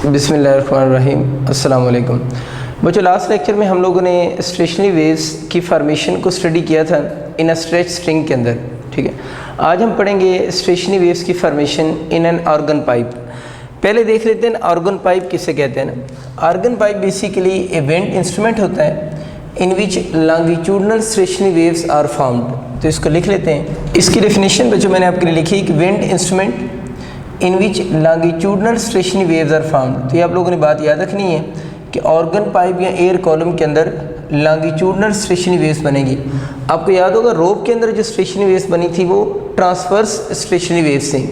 बिस्मिल्लाहिर्रहमानिर्रहीम। अस्सलाम वालेकुम बच्चों, लास्ट लेक्चर में हम लोगों ने स्टेशनरी वेव्स की फॉर्मेशन को स्टडी किया था इन अ स्ट्रेच स्ट्रिंग के अंदर। ठीक है, आज हम पढ़ेंगे स्टेशनरी वेव्स की formation in an organ pipe. पहले देख लेते हैं ऑर्गन पाइप किसे कहते हैं ना। Organ pipe basically a wind instrument होता है in which longitudinal stationary waves are found. तो इसको लिख लेते हैं। इसकी डेफिनेशन बच्चों मैंने आपके लिए लिखी है कि wind instrument in which longitudinal stationary waves are found. तो ये आप लोगों ने बात याद रखनी है कि ऑर्गन पाइप या एयर कॉलम के अंदर लॉन्गिट्यूडनल स्टेशनरी वेव्स बनेगी। आपको याद होगा रोप के अंदर जो स्टेशनरी वेव्स बनी थी वो ट्रांसवर्स स्टेशनरी वेव्स थी,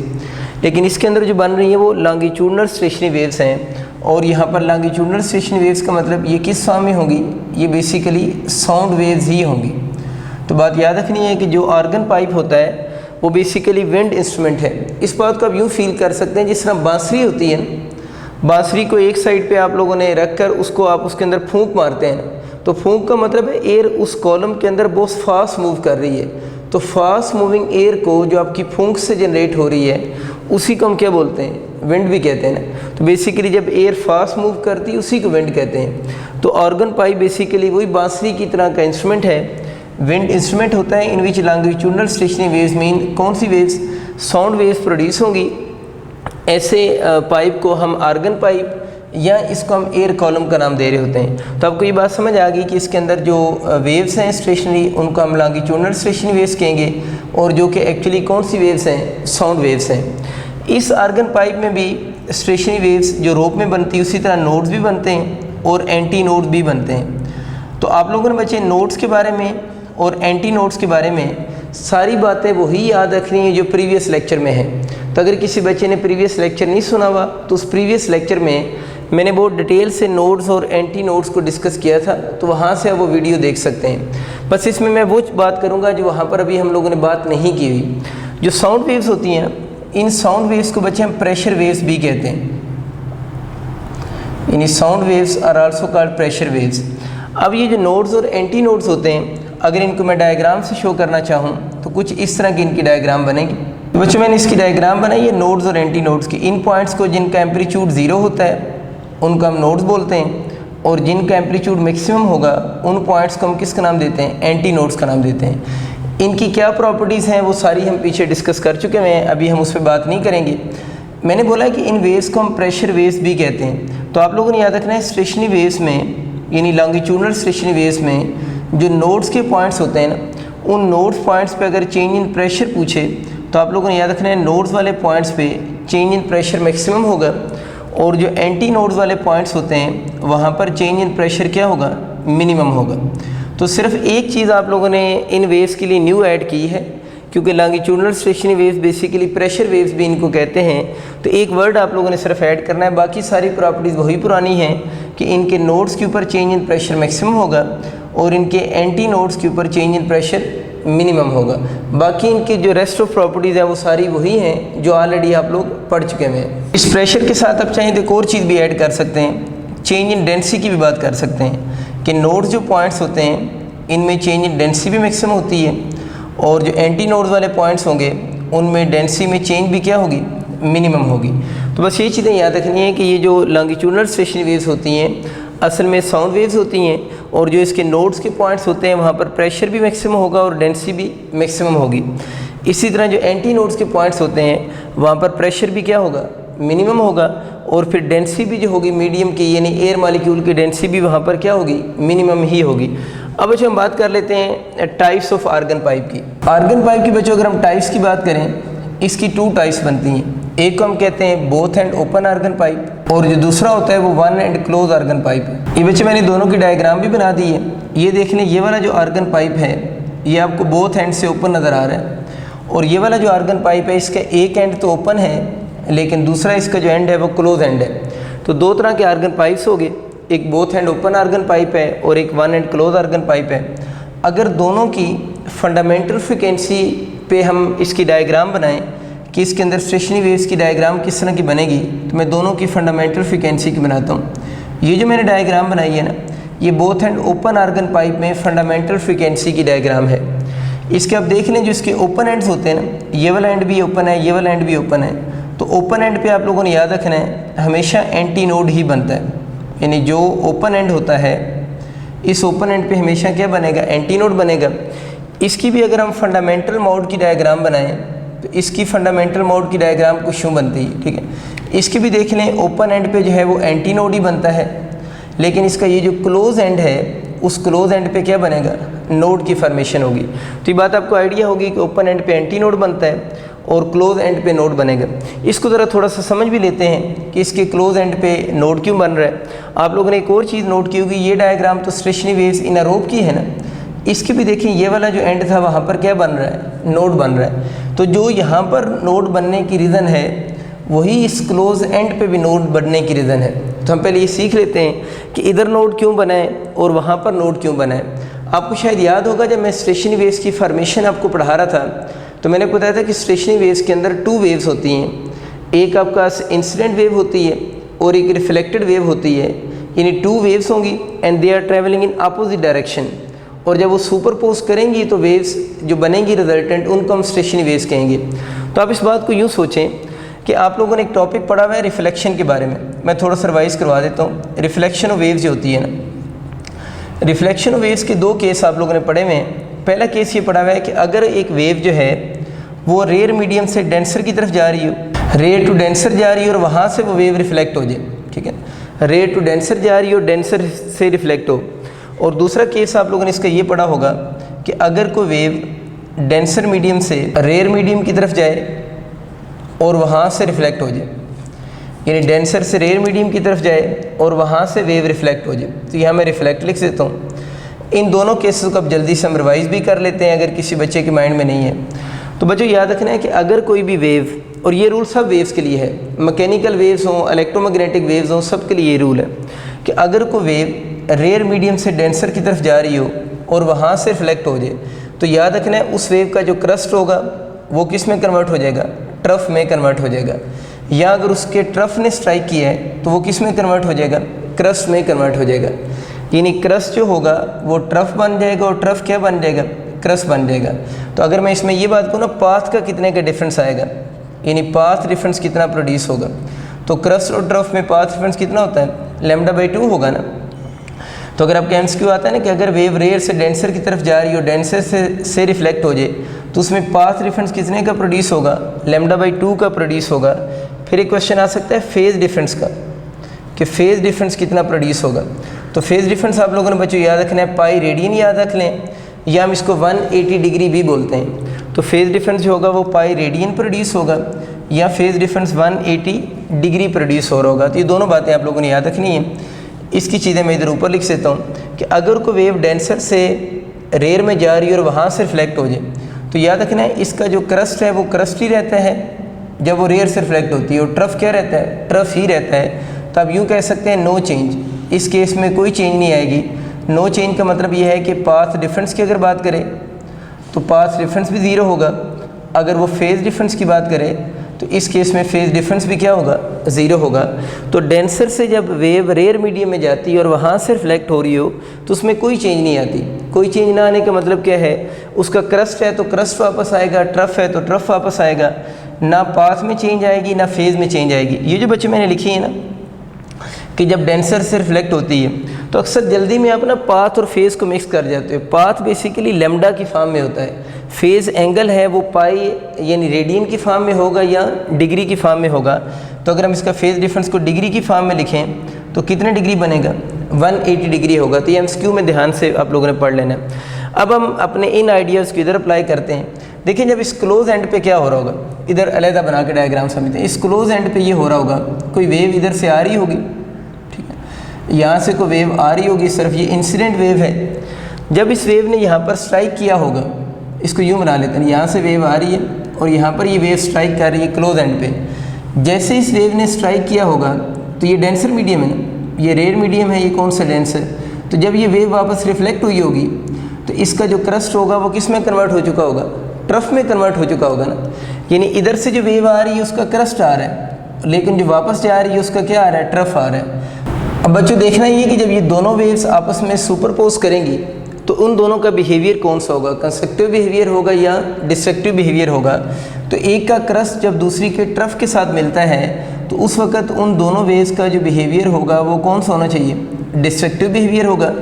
लेकिन इसके अंदर जो बन रही है वो लॉन्गिट्यूडनल स्टेशनरी वेव्स हैं। और यहाँ पर लॉन्गिट्यूडनल स्टेशनरी वेव्स का मतलब ये किस फॉर्म में होंगी, ये बेसिकली साउंड वेव्स ही होंगी। तो बात याद रखनी है कि जो ऑर्गन पाइप होता है वो बेसिकली विंड इंस्ट्रूमेंट है। इस बात को आप यूँ फील कर सकते हैं जिस तरह बांसुरी होती है, बांसुरी को एक साइड पे आप लोगों ने रख कर उसको आप उसके अंदर फूंक मारते हैं। तो फूंक का मतलब है एयर उस कॉलम के अंदर बहुत फास्ट मूव कर रही है। तो फास्ट मूविंग एयर को जो आपकी फूंक से जनरेट हो रही है उसी को हम क्या बोलते हैं, विंड भी कहते हैं ना। तो बेसिकली जब एयर फास्ट मूव करती है उसी को विंड कहते हैं। तो ऑर्गन पाइप बेसिकली वही बांसुरी की तरह का इंस्ट्रूमेंट है, विंड इंस्ट्रूमेंट होता है in which longitudinal stationary waves mean कौन सी वेव्स, साउंड वेव्स प्रोड्यूस होंगी। ऐसे पाइप को हम ऑर्गन पाइप या इसको हम एयर कॉलम का नाम दे रहे होते हैं। तो आपको ये बात समझ आ गई कि इसके अंदर जो वेव्स हैं स्टेशनरी उनको हम लॉन्गिट्यूडनल स्टेशनरी वेव्स कहेंगे और जो कि एक्चुअली कौन सी वेव्स हैं, साउंड वेव्स हैं। इस ऑर्गन पाइप में भी स्टेशनरी वेव्स जो रोप में बनती है उसी तरह नोड्स भी बनते हैं और एंटी नोड्स भी बनते हैं। तो आप लोगों ने बच्चे नोड्स के बारे में और एंटी नोड्स के बारे में सारी बातें वही याद रखनी है जो प्रीवियस लेक्चर में है। तो अगर किसी बच्चे ने प्रीवियस लेक्चर नहीं सुना हुआ तो उस प्रीवियस लेक्चर में मैंने बहुत डिटेल से नोड्स और एंटी नोड्स को डिस्कस किया था, तो वहाँ से आप वो वीडियो देख सकते हैं। बस इसमें मैं वो बात करूँगा जो वहाँ पर अभी हम लोगों ने बात नहीं की हुई। जो साउंड वेव्स होती हैं, इन साउंड वेव्स को बच्चे हम प्रेशर वेव्स भी कहते हैं। इन sound waves are also called pressure waves. अब ये जो नोड्स और एंटी नोड्स होते हैं, अगर इनको मैं डायग्राम से शो करना चाहूँ तो कुछ इस तरह की इनकी डायग्राम बनेगी। तो बच्चों मैंने इसकी डायग्राम बनाई है नोड्स और एंटी नोड्स की। इन पॉइंट्स को जिनका एम्पलीट्यूड 0 होता है उनको हम नोड्स बोलते हैं, और जिनका एम्पलीट्यूड मैक्सिमम होगा उन पॉइंट्स को हम किसका नाम देते हैं, एंटी नोड्स का नाम देते हैं। इनकी क्या प्रॉपर्टीज़ हैं वो सारी हम पीछे डिस्कस कर चुके हैं, अभी हम उस पर बात नहीं करेंगे। मैंने बोला कि इन वेव्स को हम प्रेशर वेव्स भी कहते हैं। तो आप लोगों ने याद रखना है स्टेशनरी वेव्स में यानी लॉन्गिट्यूडनल स्टेशनरी वेव्स में जो नोड्स के पॉइंट्स होते हैं ना, उन नोड्स पॉइंट्स पे अगर चेंज इन प्रेशर पूछे तो आप लोगों ने याद रखना है नोड्स वाले पॉइंट्स पे चेंज इन प्रेशर मैक्सिमम होगा, और जो एंटी नोड्स वाले पॉइंट्स होते हैं वहाँ पर चेंज इन प्रेशर क्या होगा, मिनिमम होगा। तो सिर्फ एक चीज़ आप लोगों ने इन वेव्स के लिए न्यू ऐड की है, क्योंकि longitudinal stationary waves basically pressure waves भी इनको कहते हैं। तो एक वर्ड आप लोगों ने सिर्फ ऐड करना है, बाकी सारी प्रॉपर्टीज़ वही पुरानी हैं कि इनके नोड्स के ऊपर चेंज इन प्रेशर मैक्सिमम होगा और इनके एंटी नोड्स के ऊपर चेंज इन प्रेशर मिनिमम होगा। बाकी इनके जो रेस्ट ऑफ प्रॉपर्टीज़ हैं वो सारी वही हैं जो ऑलरेडी आप लोग पढ़ चुके हैं। इस प्रेशर के साथ आप चाहें तो एक और चीज़ भी ऐड कर सकते हैं, चेंज इन डेंसिटी की भी बात कर सकते हैं कि नोड्स जो पॉइंट्स होते हैं इनमें चेंज इन डेंसिटी भी मैक्सिमम होती है, और जो एंटी नोड्स वाले पॉइंट्स होंगे उनमें डेंसिटी में चेंज भी क्या होगी, मिनिमम होगी। तो बस ये चीज़ें याद रखनी है कि ये जो लॉन्गिट्यूडनल स्टेशनरी वेव्स होती हैं असल में साउंड वेव्स होती हैं, और जो इसके नोड्स के पॉइंट्स होते हैं वहाँ पर प्रेशर भी मैक्सिमम होगा और डेंसिटी भी मैक्सिमम होगी। इसी तरह जो एंटी नोड्स के पॉइंट्स होते हैं वहाँ पर प्रेशर भी क्या होगा, मिनिमम होगा, और फिर डेंसिटी भी जो होगी मीडियम की यानी एयर मॉलिक्यूल की डेंसिटी भी वहाँ पर क्या होगी, मिनिमम ही होगी। अब बच्चों हम बात कर लेते हैं टाइप्स ऑफ ऑर्गन पाइप की। ऑर्गन पाइप की बच्चों अगर हम टाइप्स की बात करें, इसकी 2 टाइप्स बनती हैं। एक को हम कहते हैं both end open organ pipe, और जो दूसरा होता है वो one end close organ pipe है। ये बच्चे मैंने दोनों की डायग्राम भी बना दी है। ये देख लें, ये वाला जो ऑर्गन पाइप है ये आपको बोथ एंड से ओपन नज़र आ रहा है, और ये वाला जो ऑर्गन पाइप है इसका एक एंड तो ओपन है लेकिन दूसरा इसका जो एंड है वो क्लोज एंड है। तो 2 तरह के ऑर्गन पाइप्स हो गए, एक both end open organ pipe है और एक one end close organ pipe है। अगर दोनों की फंडामेंटल फ्रिक्वेंसी पे हम इसकी डायग्राम बनाएं कि इसके अंदर स्टेशनरी वेव्स की डायग्राम किस तरह की बनेगी, तो मैं दोनों की फंडामेंटल फ्रिक्वेंसी की बनाता हूँ। ये जो मैंने डायग्राम बनाई है ना, ये both end open organ pipe में फंडामेंटल फ्रीक्वेंसी की डायग्राम है। इसके आप देख लें, जो इसके ओपन एंड्स होते हैं ना, ये वाला एंड भी ओपन है, ये वाला एंड भी ओपन है। तो ओपन एंड पे आप लोगों ने याद रखना है हमेशा एंटी नोड ही बनता है, यानी जो ओपन एंड होता है इस ओपन एंड पे हमेशा क्या बनेगा, एंटी नोड बनेगा। इसकी भी अगर हम फंडामेंटल मोड की डायग्राम बनाएं तो इसकी फंडामेंटल मोड की डायग्राम कुछ यूँ बनती है, ठीक है। इसकी भी देख लें, ओपन एंड पे जो है वो एंटी नोड ही बनता है, लेकिन इसका ये जो क्लोज एंड है उस क्लोज एंड पे क्या बनेगा, नोड की फॉर्मेशन होगी। तो ये बात आपको आइडिया होगी कि ओपन एंड पे एंटी नोड बनता है और क्लोज एंड पे नोड बनेगा। इसको ज़रा थोड़ा सा समझ भी लेते हैं कि इसके क्लोज एंड पे नोड क्यों बन रहा है। आप लोगों ने एक और चीज़ नोट की होगी, ये डायग्राम तो स्टेशनरी वेव्स इन अ रोप की है ना, इसकी भी देखें ये वाला जो एंड था वहाँ पर क्या बन रहा है, नोड बन रहा है। तो जो यहाँ पर नोड बनने की रीज़न है वही इस क्लोज एंड पे भी नोड बनने की रीज़न है। तो हम पहले ये सीख लेते हैं कि इधर नोड क्यों बनाए और वहाँ पर नोड क्यों बनाए। आपको शायद याद होगा जब मैं स्टेशनरी वेव्स की फॉर्मेशन आपको पढ़ा रहा था तो मैंने बताया था कि स्टेशनरी वेव्स के अंदर 2 वेव्स होती हैं, एक आपका इंसिडेंट वेव होती है और एक रिफ्लेक्टेड वेव होती है, यानी 2 वेव्स होंगी and they are travelling in opposite direction. और जब वो सुपरपोज करेंगी तो वेव्स जो बनेंगी रिजल्टेंट उनको हम स्टेशनरी वेव्स कहेंगे। तो आप इस बात को यूँ सोचें कि आप लोगों ने एक टॉपिक पढ़ा हुआ है रिफ्लेक्शन के बारे में, मैं थोड़ा सा रिवाइज करवा देता हूँ। रिफ्लेक्शन ऑफ वेव्स जो होती है ना, रिफ्लेक्शन ऑफ वेव्स के 2 केस आप लोगों ने पढ़े हुए हैं। पहला केस ये पढ़ा हुआ है कि अगर एक वेव जो है वो रेयर मीडियम से डेंसर की तरफ जा रही हो, रेयर टू डेंसर जा रही हो और वहाँ से वो वेव रिफ्लेक्ट हो जाए, ठीक है, रेयर टू डेंसर जा रही हो, डेंसर से रिफ्लेक्ट हो। और दूसरा केस आप लोगों ने इसका ये पढ़ा होगा कि अगर कोई वेव डेंसर मीडियम से रेयर मीडियम की तरफ जाए और वहाँ से रिफ्लेक्ट हो जाए, यानी डेंसर से रेयर मीडियम की तरफ जाए और वहाँ से वेव रिफ्लेक्ट हो जाए। तो यहाँ मैं रिफ्लेक्ट लिख देता हूँ। इन दोनों केसेस को अब जल्दी से हम रिवाइज भी कर लेते हैं अगर किसी बच्चे के माइंड में नहीं है। तो बच्चों याद रखना है कि अगर कोई भी वेव, और ये रूल सब वेव्स के लिए है, मैकेनिकल वेव्स हों, इलेक्ट्रोमैग्नेटिक वेव्स हों, सब के लिए ये रूल है कि अगर कोई वेव रेयर मीडियम से डेंसर की तरफ जा रही हो और वहाँ से रिफ्लेक्ट हो जाए तो याद रखना है उस वेव का जो क्रस्ट होगा वो किस में कन्वर्ट हो जाएगा, ट्रफ में कन्वर्ट हो जाएगा। या अगर उसके ट्रफ ने स्ट्राइक किया है तो वो किस में कन्वर्ट हो जाएगा, क्रस्ट में कन्वर्ट हो जाएगा। यानी क्रस्ट जो होगा वो ट्रफ बन जाएगा और ट्रफ क्या बन जाएगा, क्रस्ट बन जाएगा। तो अगर मैं इसमें ये बात कहूँ ना, पाथ का कितने का डिफरेंस आएगा, यानी पाथ डिफरेंस कितना प्रोड्यूस होगा, तो क्रस्ट और ट्रफ में पाथ डिफरेंस कितना होता है, λ/2 होगा ना। तो अगर आपका एमसीक्यू आता है ना कि अगर वेव रेयर से डेंसर की तरफ जा रही हो, डेंसर से रिफ्लेक्ट हो जाए तो उसमें पाथ डिफरेंस कितने का प्रोड्यूस होगा, λ/2 का प्रोड्यूस होगा। फिर एक क्वेश्चन आ सकता है फेज़ डिफरेंस का कि फेज़ डिफरेंस कितना प्रोड्यूस होगा। तो फेज़ डिफरेंस आप लोगों ने बच्चों याद रखना है, पाई रेडियन याद रख लें, या हम इसको 180 डिग्री भी बोलते हैं। तो फेज़ डिफरेंस जो होगा वो पाई रेडियन प्रोड्यूस होगा या फेज़ डिफरेंस 180 डिग्री प्रोड्यूस हो रहा होगा। तो ये दोनों बातें आप लोगों ने याद रखनी है। इसकी चीज़ें मैं इधर ऊपर लिख देता हूँ कि अगर कोई वेव डेंसर से रेयर में जा रही है और वहाँ से रिफ्लेक्ट हो जाए तो याद रखना है इसका जो क्रस्ट है वो क्रस्ट ही रहता है जब वो रेयर से रिफ्लेक्ट होती है, और ट्रफ क्या रहता है, ट्रफ ही रहता है। तो आप यूँ कह सकते हैं नो चेंज, इस केस में कोई चेंज नहीं आएगी। नो चेंज का मतलब ये है कि पाथ डिफरेंस की अगर बात करें तो पाथ डिफरेंस भी ज़ीरो होगा। अगर वो फेज़ डिफरेंस की बात करें तो इस केस में फेज़ डिफरेंस भी क्या होगा, ज़ीरो होगा। तो डेंसर से जब वेव रेयर मीडियम में जाती है और वहाँ से रिफ्लेक्ट हो रही हो तो उसमें कोई चेंज नहीं आती। कोई चेंज ना आने का मतलब क्या है, उसका क्रस्ट है तो क्रस्ट वापस आएगा, ट्रफ है तो ट्रफ वापस आएगा, ना पाथ में चेंज आएगी ना फेज़ में चेंज आएगी। ये जो बच्चे मैंने लिखी है ना कि जब डेंसर से रिफ्लेक्ट होती है तो अक्सर जल्दी में आप ना पाथ और फेज़ को मिक्स कर जाते हो। पाथ बेसिकली लैम्डा की फॉर्म में होता है, फेज़ एंगल है वो पाई यानी रेडियन की फॉर्म में होगा या डिग्री की फॉर्म में होगा। तो अगर हम इसका फेज़ डिफरेंस को डिग्री की फॉर्म में लिखें तो कितने डिग्री बनेगा, 180 डिग्री होगा। तो ये एमसीक्यू में ध्यान से आप लोगों ने पढ़ लेना है। अब हम अपने इन आइडियाज़ को इधर अप्लाई करते हैं। देखिए जब इस क्लोज एंड पे क्या हो रहा होगा, इधर अलहदा बना के डायग्राम समझते हैं। इस क्लोज एंड पे ये हो रहा होगा, कोई वेव इधर से आ रही होगी, ठीक है, यहाँ से कोई वेव आ रही होगी, सिर्फ ये इंसिडेंट वेव है। जब इस वेव ने यहाँ पर स्ट्राइक किया होगा, इसको यूँ बना लेते हैं, यहाँ से वेव आ रही है और यहाँ पर ये वेव स्ट्राइक कर रही है क्लोज एंड पे। जैसे इस वेव ने स्ट्राइक किया होगा तो ये डेंसर मीडियम है ना, ये रेयर मीडियम है, ये कौन सा डेंसर। तो जब ये वेव वापस रिफ्लेक्ट हुई होगी तो इसका जो क्रस्ट होगा वो किस में कन्वर्ट हो चुका होगा, ट्रफ में कन्वर्ट हो चुका होगा ना। यानी इधर से जो वेव आ रही है उसका क्रस्ट आ रहा है, लेकिन जो वापस जा रही है उसका क्या आ रहा है, ट्रफ आ रहा है। अब बच्चों देखना ये कि जब ये दोनों वेव्स आपस में सुपरपोज करेंगी तो उन दोनों का बिहेवियर कौन सा होगा, कंस्ट्रक्टिव बिहेवियर होगा या डिस्ट्रक्टिव बिहेवियर होगा। तो एक का क्रस्ट जब दूसरी के ट्रफ के साथ मिलता है तो उस वक्त उन दोनों वेव्स का जो बिहेवियर होगा वो कौन सा होना चाहिए, डिस्ट्रक्टिव बिहेवियर होगा।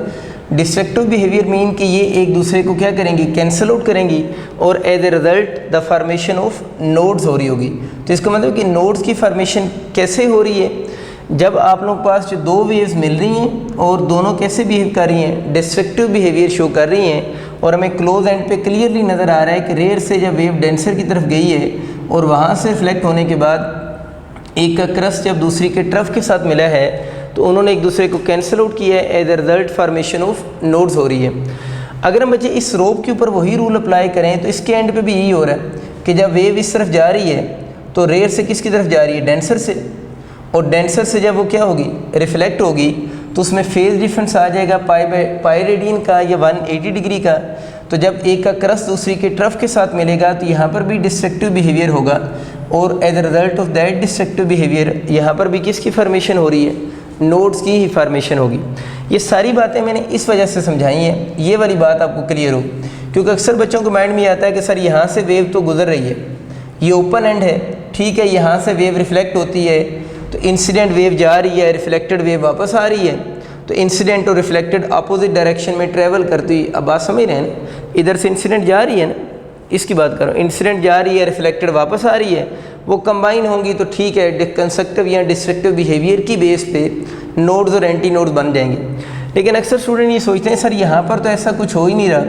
डिस्ट्रक्टिव बिहेवियर मीन कि ये एक दूसरे को क्या करेंगी, कैंसिल आउट करेंगी और as a result the formation of nodes हो रही होगी। तो इसका मतलब कि नोड्स की फॉर्मेशन कैसे हो रही है, जब आप लोग पास जो दो वेव्स मिल रही हैं और दोनों कैसे बिहेव कर रही हैं, डिस्ट्रक्टिव बिहेवियर शो कर रही हैं और हमें क्लोज एंड पे क्लियरली नज़र आ रहा है कि रेयर से जब वेव डेंसर की तरफ गई है और वहाँ से रिफ्लेक्ट होने के बाद एक का क्रस्ट जब दूसरी के ट्रफ के साथ मिला है तो उन्होंने एक दूसरे को कैंसिल आउट किया है, as a result formation of nodes हो रही है। अगर हम बच्चे इस रोप के ऊपर वही रूल अप्लाई करें तो इसके एंड पे भी यही हो रहा है कि जब वेव इस तरफ जा रही है तो रेयर से किसकी तरफ जा रही है, डेंसर से, और डेंसर से जब वो क्या होगी, रिफ्लेक्ट होगी तो उसमें फेज डिफरेंस आ जाएगा पाई रेडियन का या 180 डिग्री का। तो जब एक का क्रस्ट दूसरी के ट्रफ के साथ मिलेगा तो यहाँ पर भी डिस्ट्रक्टिव बिहेवियर होगा और as a result of that destructive behaviour यहाँ पर भी किसकी फॉर्मेशन हो रही है, नोड्स की ही फॉर्मेशन होगी। ये सारी बातें मैंने इस वजह से समझाई हैं, ये वाली बात आपको क्लियर हो, क्योंकि अक्सर बच्चों को माइंड में आता है कि सर यहाँ से वेव तो गुजर रही है, ये ओपन एंड है, ठीक है, यहाँ से वेव रिफ्लेक्ट होती है तो इंसिडेंट वेव जा रही है, रिफ्लेक्टेड वेव वापस आ रही है, तो इंसिडेंट और रिफ्लेक्टेड अपोजिट डायरेक्शन में ट्रैवल करती हुई, अब बात समझ रहे हैं ना, इधर से इंसिडेंट जा रही है ना, इसकी बात करो, इंसिडेंट जा रही है, रिफ्लेक्टेड वापस आ रही है, वो कंबाइन होंगी तो ठीक है, कंस्ट्रक्टिव या डिस्ट्रक्टिव बिहेवियर की बेस पे नोड्स और एंटी नोड्स बन जाएंगे। लेकिन अक्सर स्टूडेंट ये सोचते हैं सर यहाँ पर तो ऐसा कुछ हो ही नहीं रहा,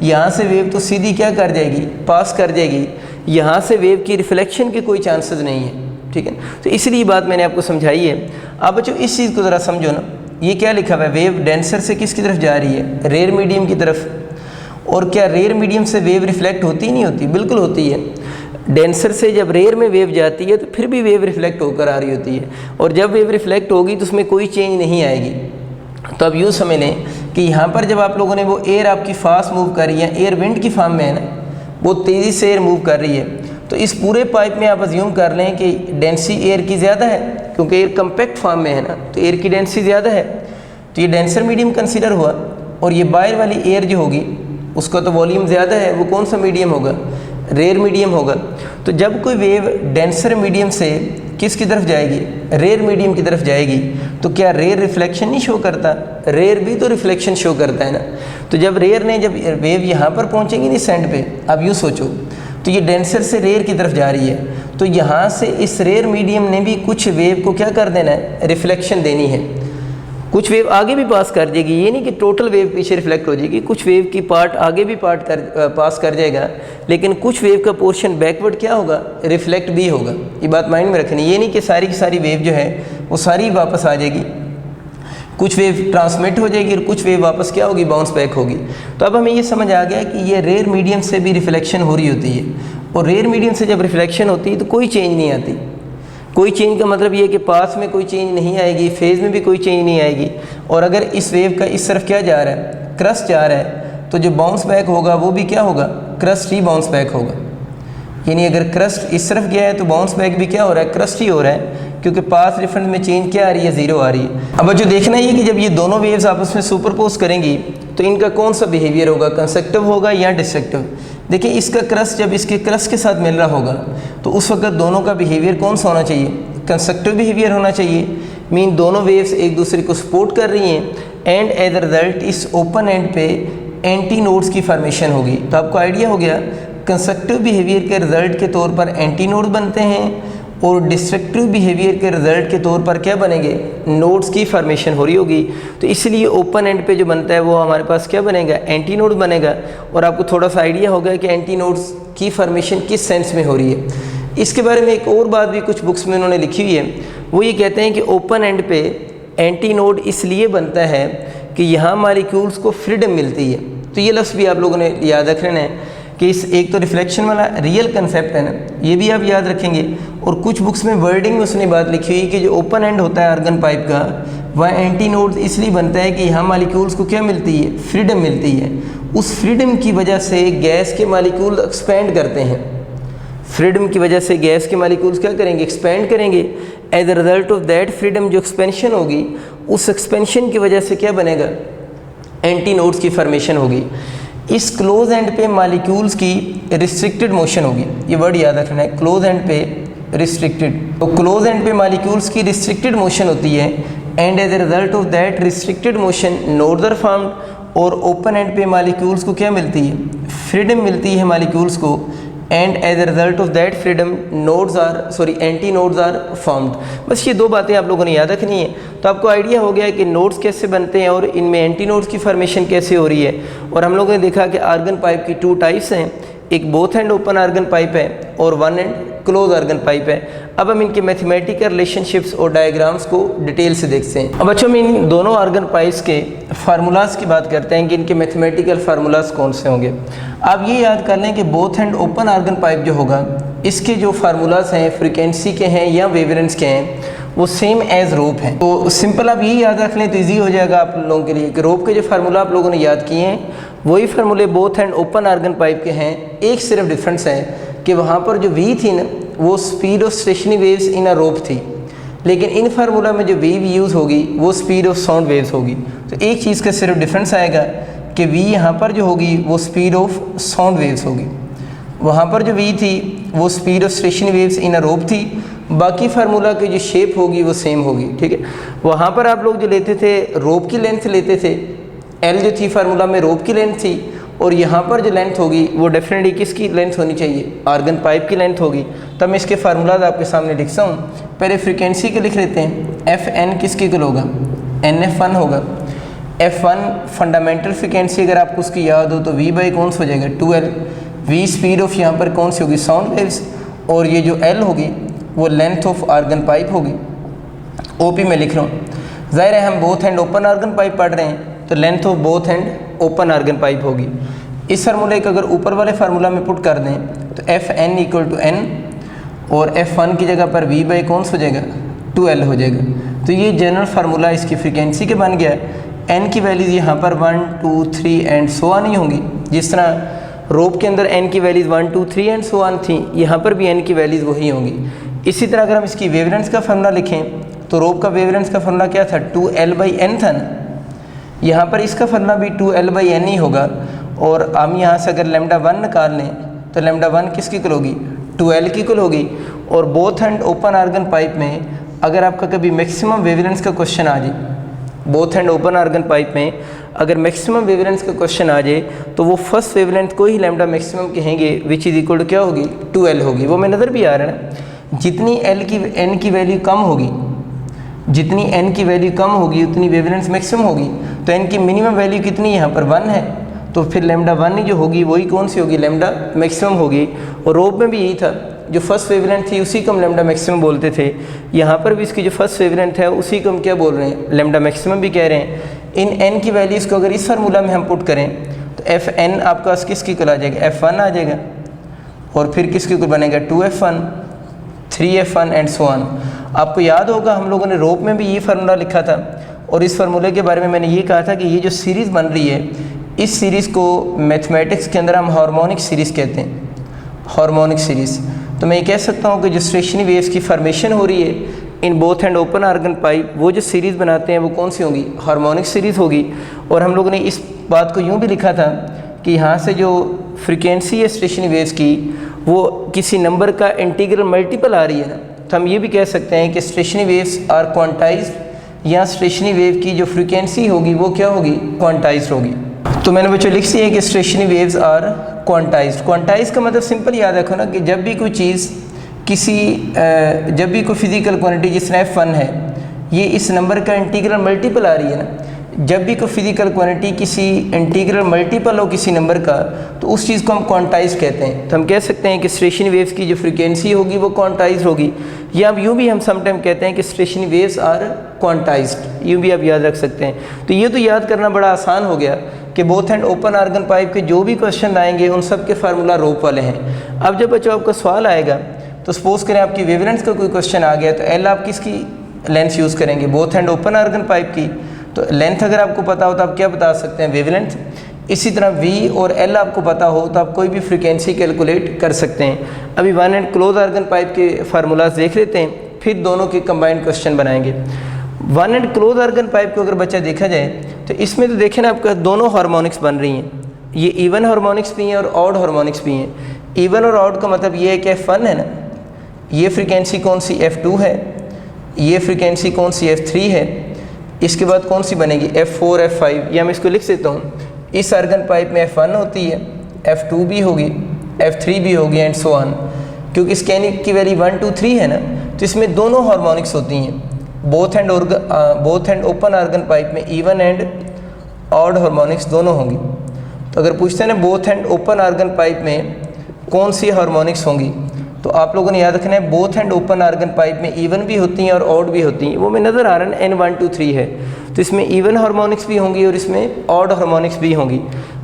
यहाँ से वेव तो सीधी क्या कर जाएगी, पास कर जाएगी, यहाँ से वेव की रिफ्लेक्शन के कोई चांसेस नहीं है, ठीक है। तो इसलिए बात मैंने आपको समझाई है। आप बच्चों इस चीज़ को ज़रा समझो ना, ये क्या लिखा हुआ है, वेव डेंसर से किसकी तरफ जा रही है, रेयर मीडियम की तरफ। और क्या रेयर मीडियम से वेव रिफ्लेक्ट होती ही नहीं होती, बिल्कुल होती है। डेंसर से जब रेयर में वेव जाती है तो फिर भी वेव रिफ्लेक्ट होकर आ रही होती है, और जब वेव रिफ्लेक्ट होगी तो उसमें कोई चेंज नहीं आएगी। तो अब यूँ समझ लें कि यहाँ पर जब आप लोगों ने वो एयर आपकी फास्ट मूव कर रही है, एयर विंड की फॉर्म में है ना, वो तेज़ी से एयर मूव कर रही है, तो इस पूरे पाइप में आप अज्यूम कर लें कि डेंसिटी एयर की ज़्यादा है, क्योंकि एयर कम्पैक्ट फॉर्म में है ना, तो एयर की डेंसिटी ज़्यादा है, तो ये डेंसर मीडियम कंसीडर हुआ। और ये बाहर वाली एयर जो होगी उसका तो वॉल्यूम ज़्यादा है, वो कौन सा मीडियम होगा, रेयर मीडियम होगा। तो जब कोई वेव डेंसर मीडियम से किसकी तरफ जाएगी, रेयर मीडियम की तरफ जाएगी, तो क्या रेयर रिफ्लेक्शन नहीं शो करता, रेयर भी तो रिफ्लेक्शन शो करता है ना। तो जब रेयर ने जब वेव यहाँ पर पहुँचेगी नहीं सेंड पे, अब यूँ सोचो, तो ये डेंसर से रेयर की तरफ जा रही है, तो यहाँ से इस रेयर मीडियम ने भी कुछ वेव को क्या कर देना है, रिफ्लेक्शन देनी है। कुछ वेव आगे भी पास कर जाएगी, ये नहीं कि टोटल वेव पीछे रिफ्लेक्ट हो जाएगी, कुछ वेव की पार्ट आगे भी पास कर जाएगा, लेकिन कुछ वेव का पोर्शन बैकवर्ड क्या होगा, रिफ्लेक्ट भी होगा। ये बात माइंड में रखनी, ये नहीं कि सारी की सारी वेव जो है वो सारी वापस आ जाएगी, कुछ वेव ट्रांसमिट हो जाएगी और कुछ वेव वापस क्या होगी, बाउंस बैक होगी। तो अब हमें ये समझ आ गया कि ये रेयर मीडियम से भी रिफ्लेक्शन हो रही होती है, और रेयर मीडियम से जब रिफ्लेक्शन होती है तो कोई चेंज नहीं आती। कोई चेंज का मतलब ये है कि पास में कोई चेंज नहीं आएगी, फेज़ में भी कोई चेंज नहीं आएगी। और अगर इस वेव का इस तरफ क्या जा रहा है, क्रस्ट जा रहा है, तो जो बाउंस बैक होगा वो भी क्या होगा, क्रस्ट ही बाउंस बैक होगा। यानी अगर क्रस्ट इस तरफ गया है तो बाउंस बैक भी क्या हो रहा है, क्रस्ट ही हो रहा है, क्योंकि पास डिफरेंस में चेंज क्या आ रही है, ज़ीरो आ रही है। अब जो देखना है कि जब ये दोनों वेव्स आपस में सुपरपोज करेंगी तो इनका कौन सा बिहेवियर होगा, कंस्ट्रक्टिव होगा या डिस्ट्रक्टिव। देखिए इसका क्रस्ट जब इसके क्रस्ट के साथ मिल रहा होगा तो उस वक्त दोनों का बिहेवियर कौन सा होना चाहिए, कंस्ट्रक्टिव बिहेवियर होना चाहिए। मीन दोनों वेव्स एक दूसरे को सपोर्ट कर रही हैं, एंड एज अ रिजल्ट इस ओपन एंड पे एंटी नोड्स की फॉर्मेशन होगी। तो आपको आइडिया हो गया, कंस्ट्रक्टिव बिहेवियर के रिजल्ट के तौर पर एंटी नोड बनते हैं, और डिस्ट्रक्टिव बिहेवियर के रिजल्ट के तौर पर क्या बनेंगे, नोड्स की फॉर्मेशन हो रही होगी। तो इसलिए ओपन एंड पे जो बनता है वो हमारे पास क्या बनेगा, एंटी नोड बनेगा। और आपको थोड़ा सा आइडिया होगा कि एंटी नोड्स की फॉर्मेशन किस सेंस में हो रही है। इसके बारे में एक और बात भी कुछ बुक्स में उन्होंने लिखी हुई है, वो ये कहते हैं कि ओपन एंड पे एंटी नोड इसलिए बनता है कि यहाँ मॉलिक्यूल्स को फ्रीडम मिलती है। तो ये लफ्ज़ भी आप लोगों ने याद रखना है कि इस एक तो रिफ्लेक्शन वाला रियल कंसेप्ट है ना, ये भी आप याद रखेंगे। और कुछ बुक्स में वर्डिंग में उसने बात लिखी हुई कि जो ओपन एंड होता है आर्गन पाइप का, वह एंटी नोड इसलिए बनता है कि यहाँ मॉलिक्यूल्स को क्या मिलती है, फ्रीडम मिलती है। उस फ्रीडम की वजह से गैस के मॉलिक्यूल एक्सपेंड करते हैं, फ्रीडम की वजह से गैस के मॉलिक्यूल्स क्या करेंगे, एक्सपेंड करेंगे। As a result of that freedom जो एक्सपेंशन होगी उस एक्सपेंशन की वजह से क्या बनेगा, एंटी नोड्स की फॉर्मेशन होगी। इस क्लोज एंड पे मॉलिक्यूल्स की रिस्ट्रिक्टेड मोशन होगी, ये वर्ड याद रखना है, क्लोज एंड पे रिस्ट्रिक्टेड। तो क्लोज एंड पे मॉलिक्यूल्स की रिस्ट्रिक्टेड मोशन होती है and as a result of that restricted motion nodes are formed. और ओपन एंड पे मॉलिक्यूल्स को क्या मिलती है, फ्रीडम मिलती है मॉलिक्यूल्स को and as a result of that freedom antinodes are formed. बस ये दो बातें आप लोगों ने याद रखनी है। तो आपको आइडिया हो गया है कि नोड्स कैसे बनते हैं और इनमें एंटी नोड्स की फॉर्मेशन कैसे हो रही है। और हम लोगों ने देखा कि आर्गन पाइप की 2 टाइप्स हैं, एक both end open organ pipe है और 1 एंड क्लोज आर्गन पाइप है। अब हम इनके मैथमेटिकल रिलेशनशिप्स और डायग्राम्स को डिटेल से देखते हैं। अब बच्चों, हम इन दोनों आर्गन पाइप्स के फार्मूलाज की बात करते हैं कि इनके मैथमेटिकल फार्मूलाज कौन से होंगे। आप ये याद कर लें कि both end open organ pipe जो होगा, इसके जो फार्मूलाज हैं फ्रीक्वेंसी के हैं या वेवलेंथ के हैं, वो सेम एज रोप हैं। तो सिंपल आप यही याद रख लें तो ईजी हो जाएगा आप लोगों के लिए कि रोप के जो फार्मूला आप लोगों ने याद किए हैं वही फार्मूले both end open organ pipe के हैं। एक सिर्फ डिफरेंस है कि वहाँ पर जो वी थी ना, वो speed of stationary waves in a rope थी, लेकिन इन फार्मूला में जो वेव यूज़ होगी वो स्पीड ऑफ साउंड वेव्स होगी। तो एक चीज़ का सिर्फ डिफरेंस आएगा कि वी यहाँ पर जो होगी वो स्पीड ऑफ साउंड वेव्स होगी, वहाँ पर जो वी थी वो speed of stationary waves in a rope थी। बाकी फार्मूला की जो शेप होगी वो सेम होगी, ठीक है। वहाँ पर आप लोग जो लेते थे रोप की लेंथ लेते थे, एल जो थी फार्मूला में रोप की लेंथ थी, और यहाँ पर जो लेंथ होगी वो डेफिनेटली किसकी लेंथ होनी चाहिए, आर्गन पाइप की लेंथ होगी। तब मैं इसके फार्मूलाज आपके सामने लिखता हूँ। पहले फ्रीक्वेंसी के लिख लेते हैं, एफ एन किसकी इक्वल होगा, एन एफ वन होगा। एफ वन फंडामेंटल फ्रीक्वेंसी अगर आपको उसकी याद हो तो वी बाई कौन सा हो जाएगा, 2L। वी स्पीड ऑफ यहाँ पर कौन सी होगी, साउंड वेव्स, और ये जो एल होगी वो लेंथ ऑफ आर्गन पाइप होगी। ओपी में लिख रहा हूँ, ज़ाहिर है हम both end open organ pipe पढ़ रहे हैं तो length of both end open organ pipe होगी। इस फार्मूले को अगर ऊपर वाले फार्मूला में पुट कर दें तो F N equal to N, और एफ वन की जगह पर वी बाई कौन सा हो जाएगा, 2L हो जाएगा। तो ये जनरल फार्मूला इसकी फ्रीक्वेंसी के बन गया। एन की वैल्यूज़ यहाँ पर 1 2 3 एंड सो ऑन ही होंगी। जिस तरह रोप के अंदर एन की वैल्यूज़ 1 2 3 एंड सो ऑन थी, यहाँ पर भी एन की वैल्यूज़ वही होंगी। इसी तरह अगर हम इसकी वेवलेंथ का फार्मूला लिखें तो रोप का वेवलेंथ का फार्मूला क्या था, 2L/n था ना। यहाँ पर इसका फार्मूला भी 2L/n ही होगा। और हम यहाँ से अगर लैम्डा 1 निकाल लें तो लैम्डा 1 किसकी इक्वल होगी, 2L की इक्वल होगी। और both end open organ pipe में अगर आपका कभी मैक्सिमम वेवलेंथ का क्वेश्चन आ जाए, both end open organ pipe में अगर मैक्सिमम वेवलेंथ का क्वेश्चन आ जाए तो वो फर्स्ट वेवलेंथ को ही लैम्डा मैक्सिमम कहेंगे, विच इज़ इक्वल टू क्या होगी, 2L होगी। वो मैं नज़र भी आ रहा है ना, जितनी n की वैल्यू कम होगी, जितनी n की वैल्यू कम होगी उतनी वेवलेंथ मैक्सिमम होगी। तो n की मिनिमम वैल्यू कितनी यहाँ पर 1 है, तो फिर लैम्डा 1 जो होगी वही कौन सी होगी, लैम्डा मैक्सिमम होगी। और रोप में भी यही था, जो फर्स्ट वेवलेंथ थी उसी को हम लैम्डा मैक्सिमम बोलते थे। यहाँ पर भी इसकी जो फर्स्ट वेवलेंथ है उसी को हम क्या बोल रहे हैं, लैम्डा मैक्सिमम भी कह रहे हैं। इन n की वैल्यूज़ को अगर इस फार्मूला में हम पुट करें तो एफ एन आपका किसकी को आ जाएगा, F1 आ जाएगा, और फिर किसकी को बनेगा, 2F1 3F1 and so on. आपको याद होगा हम लोगों ने रोप में भी ये फार्मूला लिखा था, और इस फार्मूले के बारे में मैंने ये कहा था कि ये जो सीरीज़ बन रही है, इस सीरीज़ को मैथमेटिक्स के अंदर हम हार्मोनिक सीरीज़ कहते हैं, हार्मोनिक सीरीज़। तो मैं ये कह सकता हूँ कि जो स्टेशनरी वेव्स की फॉर्मेशन हो रही है in both end open organ pipe, वो जो सीरीज़ बनाते हैं वो कौन सी होगी, हार्मोनिक सीरीज़ होगी। और हम लोगों ने इस बात को यूँ भी लिखा था कि यहाँ से जो फ्रीक्वेंसी है स्टेशनरी वेव्स की वो किसी नंबर का इंटीग्रल मल्टीपल आ रही है ना, तो हम ये भी कह सकते हैं कि स्टेशनरी वेव्स आर क्वांटाइज्ड, या स्टेशनरी वेव की जो फ्रीक्वेंसी होगी वो क्या होगी, क्वांटाइज्ड होगी। तो मैंने बच्चों लिख दिया है कि stationary waves are quantized. Quantize का मतलब सिंपल याद रखो ना कि जब भी कोई चीज़ जब भी कोई फिजिकल क्वांटिटी जिस तरह F1 है, ये इस नंबर का इंटीग्रल मल्टीपल आ रही है ना, जब भी कोई फिजिकल क्वांटिटी किसी इंटीग्रल मल्टीपल हो किसी नंबर का, तो उस चीज़ को हम क्वांटाइज कहते हैं। तो हम कह सकते हैं कि स्टेशनरी वेव्स की जो फ्रीक्वेंसी होगी वो क्वांटाइज होगी, या अब यूँ भी हम समटाइम कहते हैं कि स्टेशनरी वेव्स आर क्वांटाइज्ड, यूँ भी आप याद रख सकते हैं। तो ये तो याद करना बड़ा आसान हो गया कि both end open organ pipe के जो भी क्वेश्चन आएंगे उन सब के फार्मूला रोप वाले हैं। अब जब बच्चों आपका सवाल आएगा तो सपोज़ करें आपकी वेवलेंथ का कोई क्वेश्चन आ गया, तो एल आप किसकी लेंथ यूज़ करेंगे, both end open organ pipe की। तो लेंथ अगर आपको पता हो तो आप क्या बता सकते हैं, वेवलेंथ। इसी तरह वी और एल आपको पता हो तो आप कोई भी फ्रीक्वेंसी कैलकुलेट कर सकते हैं। अभी 1 एंड क्लोज आर्गन पाइप के फार्मूलाज देख लेते हैं, फिर दोनों के कंबाइंड क्वेश्चन बनाएंगे। One end close organ pipe को अगर बच्चा देखा जाए तो इसमें तो देखें ना आपका दोनों हार्मोनिक्स बन रही हैं, ये इवन हार्मोनिक्स भी हैं और ऑड हार्मोनिक्स भी हैं। इवन और ऑड का मतलब ये है कि F1 है ना, ये फ्रीक्वेंसी कौन सी F2 है, ये फ्रीक्वेंसी कौन सी F3 है, इसके बाद कौन सी बनेगी F4 F5, या मैं इसको लिख देता हूँ, इस ऑर्गन पाइप में F1 होती है, F2 भी होगी, F3 भी होगी एंड सो ऑन, क्योंकि स्कैनिक की वैल्यू 1 2 3 है ना, तो इसमें दोनों हार्मोनिक्स होती हैं। Both end open organ pipe में इवन एंड ऑड हार्मोनिक्स दोनों होंगी। तो अगर पूछते हैं ना both end open organ pipe में कौन सी हार्मोनिक्स होंगी, तो आप लोगों ने याद रखना है both end open organ pipe में इवन भी होती हैं और ऑड भी होती हैं। वो में नज़र आ रहा है N 1 2 3 है, तो इसमें इवन हार्मोनिक्स भी होंगी और इसमें ऑड हार्मोनिक्स भी होंगी।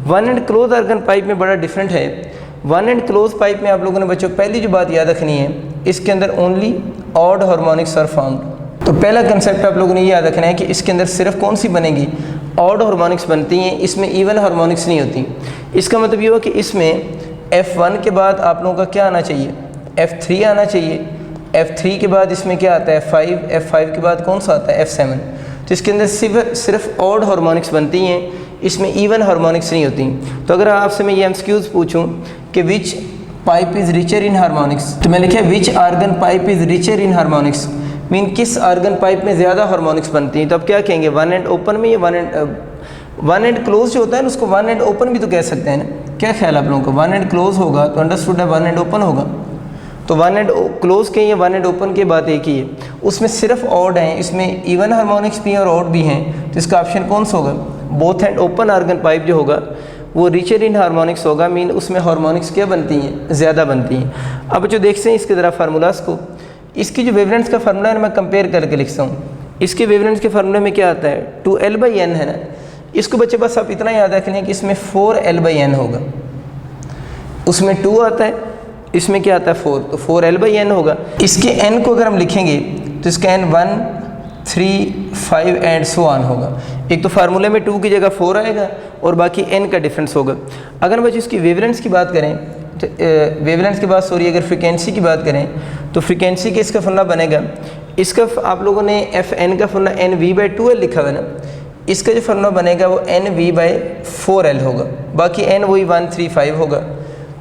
One end close organ pipe में बड़ा डिफरेंट है। वन एंड क्लोज पाइप में आप लोगों ने बच्चों पहली जो बात याद रखनी है, इसके अंदर only odd harmonics are found. तो पहला कंसेप्ट आप लोगों ने ये याद रखना है कि इसके अंदर सिर्फ कौन सी बनेगी, ऑड हार्मोनिक्स बनती हैं, इसमें इवन हार्मोनिक्स नहीं होती। इसका मतलब ये हुआ कि इसमें F1 के बाद आप लोगों का क्या आना चाहिए, F3 आना चाहिए, F3 के बाद इसमें क्या आता है F5, F5 के बाद कौन सा आता है F7। तो इसके अंदर सिर्फ ऑड हार्मोनिक्स बनती हैं, इसमें इवन हार्मोनिक्स नहीं होती। तो अगर आपसे मैं ये MCQs पूछूं कि which pipe is richer in harmonics, तो मैं लिखा which organ pipe is richer in harmonics, mean किस आर्गन पाइप में ज़्यादा हार्मोनिक्स बनती हैं। तो अब क्या कहेंगे, वन एंड ओपन में, या वन एंड क्लोज जो होता है ना उसको वन एंड ओपन भी तो कह सकते हैं ना, क्या ख्याल आप लोगों को, वन एंड क्लोज होगा तो अंडरस्टूड है वन एंड ओपन होगा। तो वन एंड क्लोज के या वन एंड ओपन की बात एक ही है, उसमें सिर्फ ऑड हैं, इसमें इवन हार्मोनिक्स भी हैं और ऑड भी हैं। तो इसका ऑप्शन कौन सा होगा, both end open organ pipe जो होगा वो रिचर इन हार्मोनिक्स होगा, मीन उसमें हार्मोनिक्स क्या बनती हैं, ज़्यादा बनती हैं। अब जो देखते हैं इसके ज़रा फार्मूलाज को, इसकी जो वेवलेंस का फार्मूला है मैं कंपेयर करके लिखता हूँ। इसके वेवलेंस के फार्मूले में क्या आता है 2L/N है ना, इसको बच्चे बस आप इतना याद रखें कि इसमें 4L/N होगा, उसमें 2 आता है, इसमें क्या आता है 4, तो 4L/N होगा। इसके N को अगर हम लिखेंगे तो इसका N 1 3 5 एंड सो ऑन होगा। एक तो फार्मूले में 2 की जगह 4 आएगा और बाकी N का डिफरेंस होगा। अगर बच्चे इसकी वेवलेंस की बात करें तो वेवलेंस के बाद अगर फ्रीक्वेंसी की बात करें तो फ्रीक्वेंसी के इसका फॉर्मूला बनेगा, इसका आप लोगों ने Fn का फॉर्मूला NV/2L लिखा हुआ है ना, इसका जो फॉर्मूला बनेगा वो NV/4L होगा, बाकी N वही 1 3 5 होगा।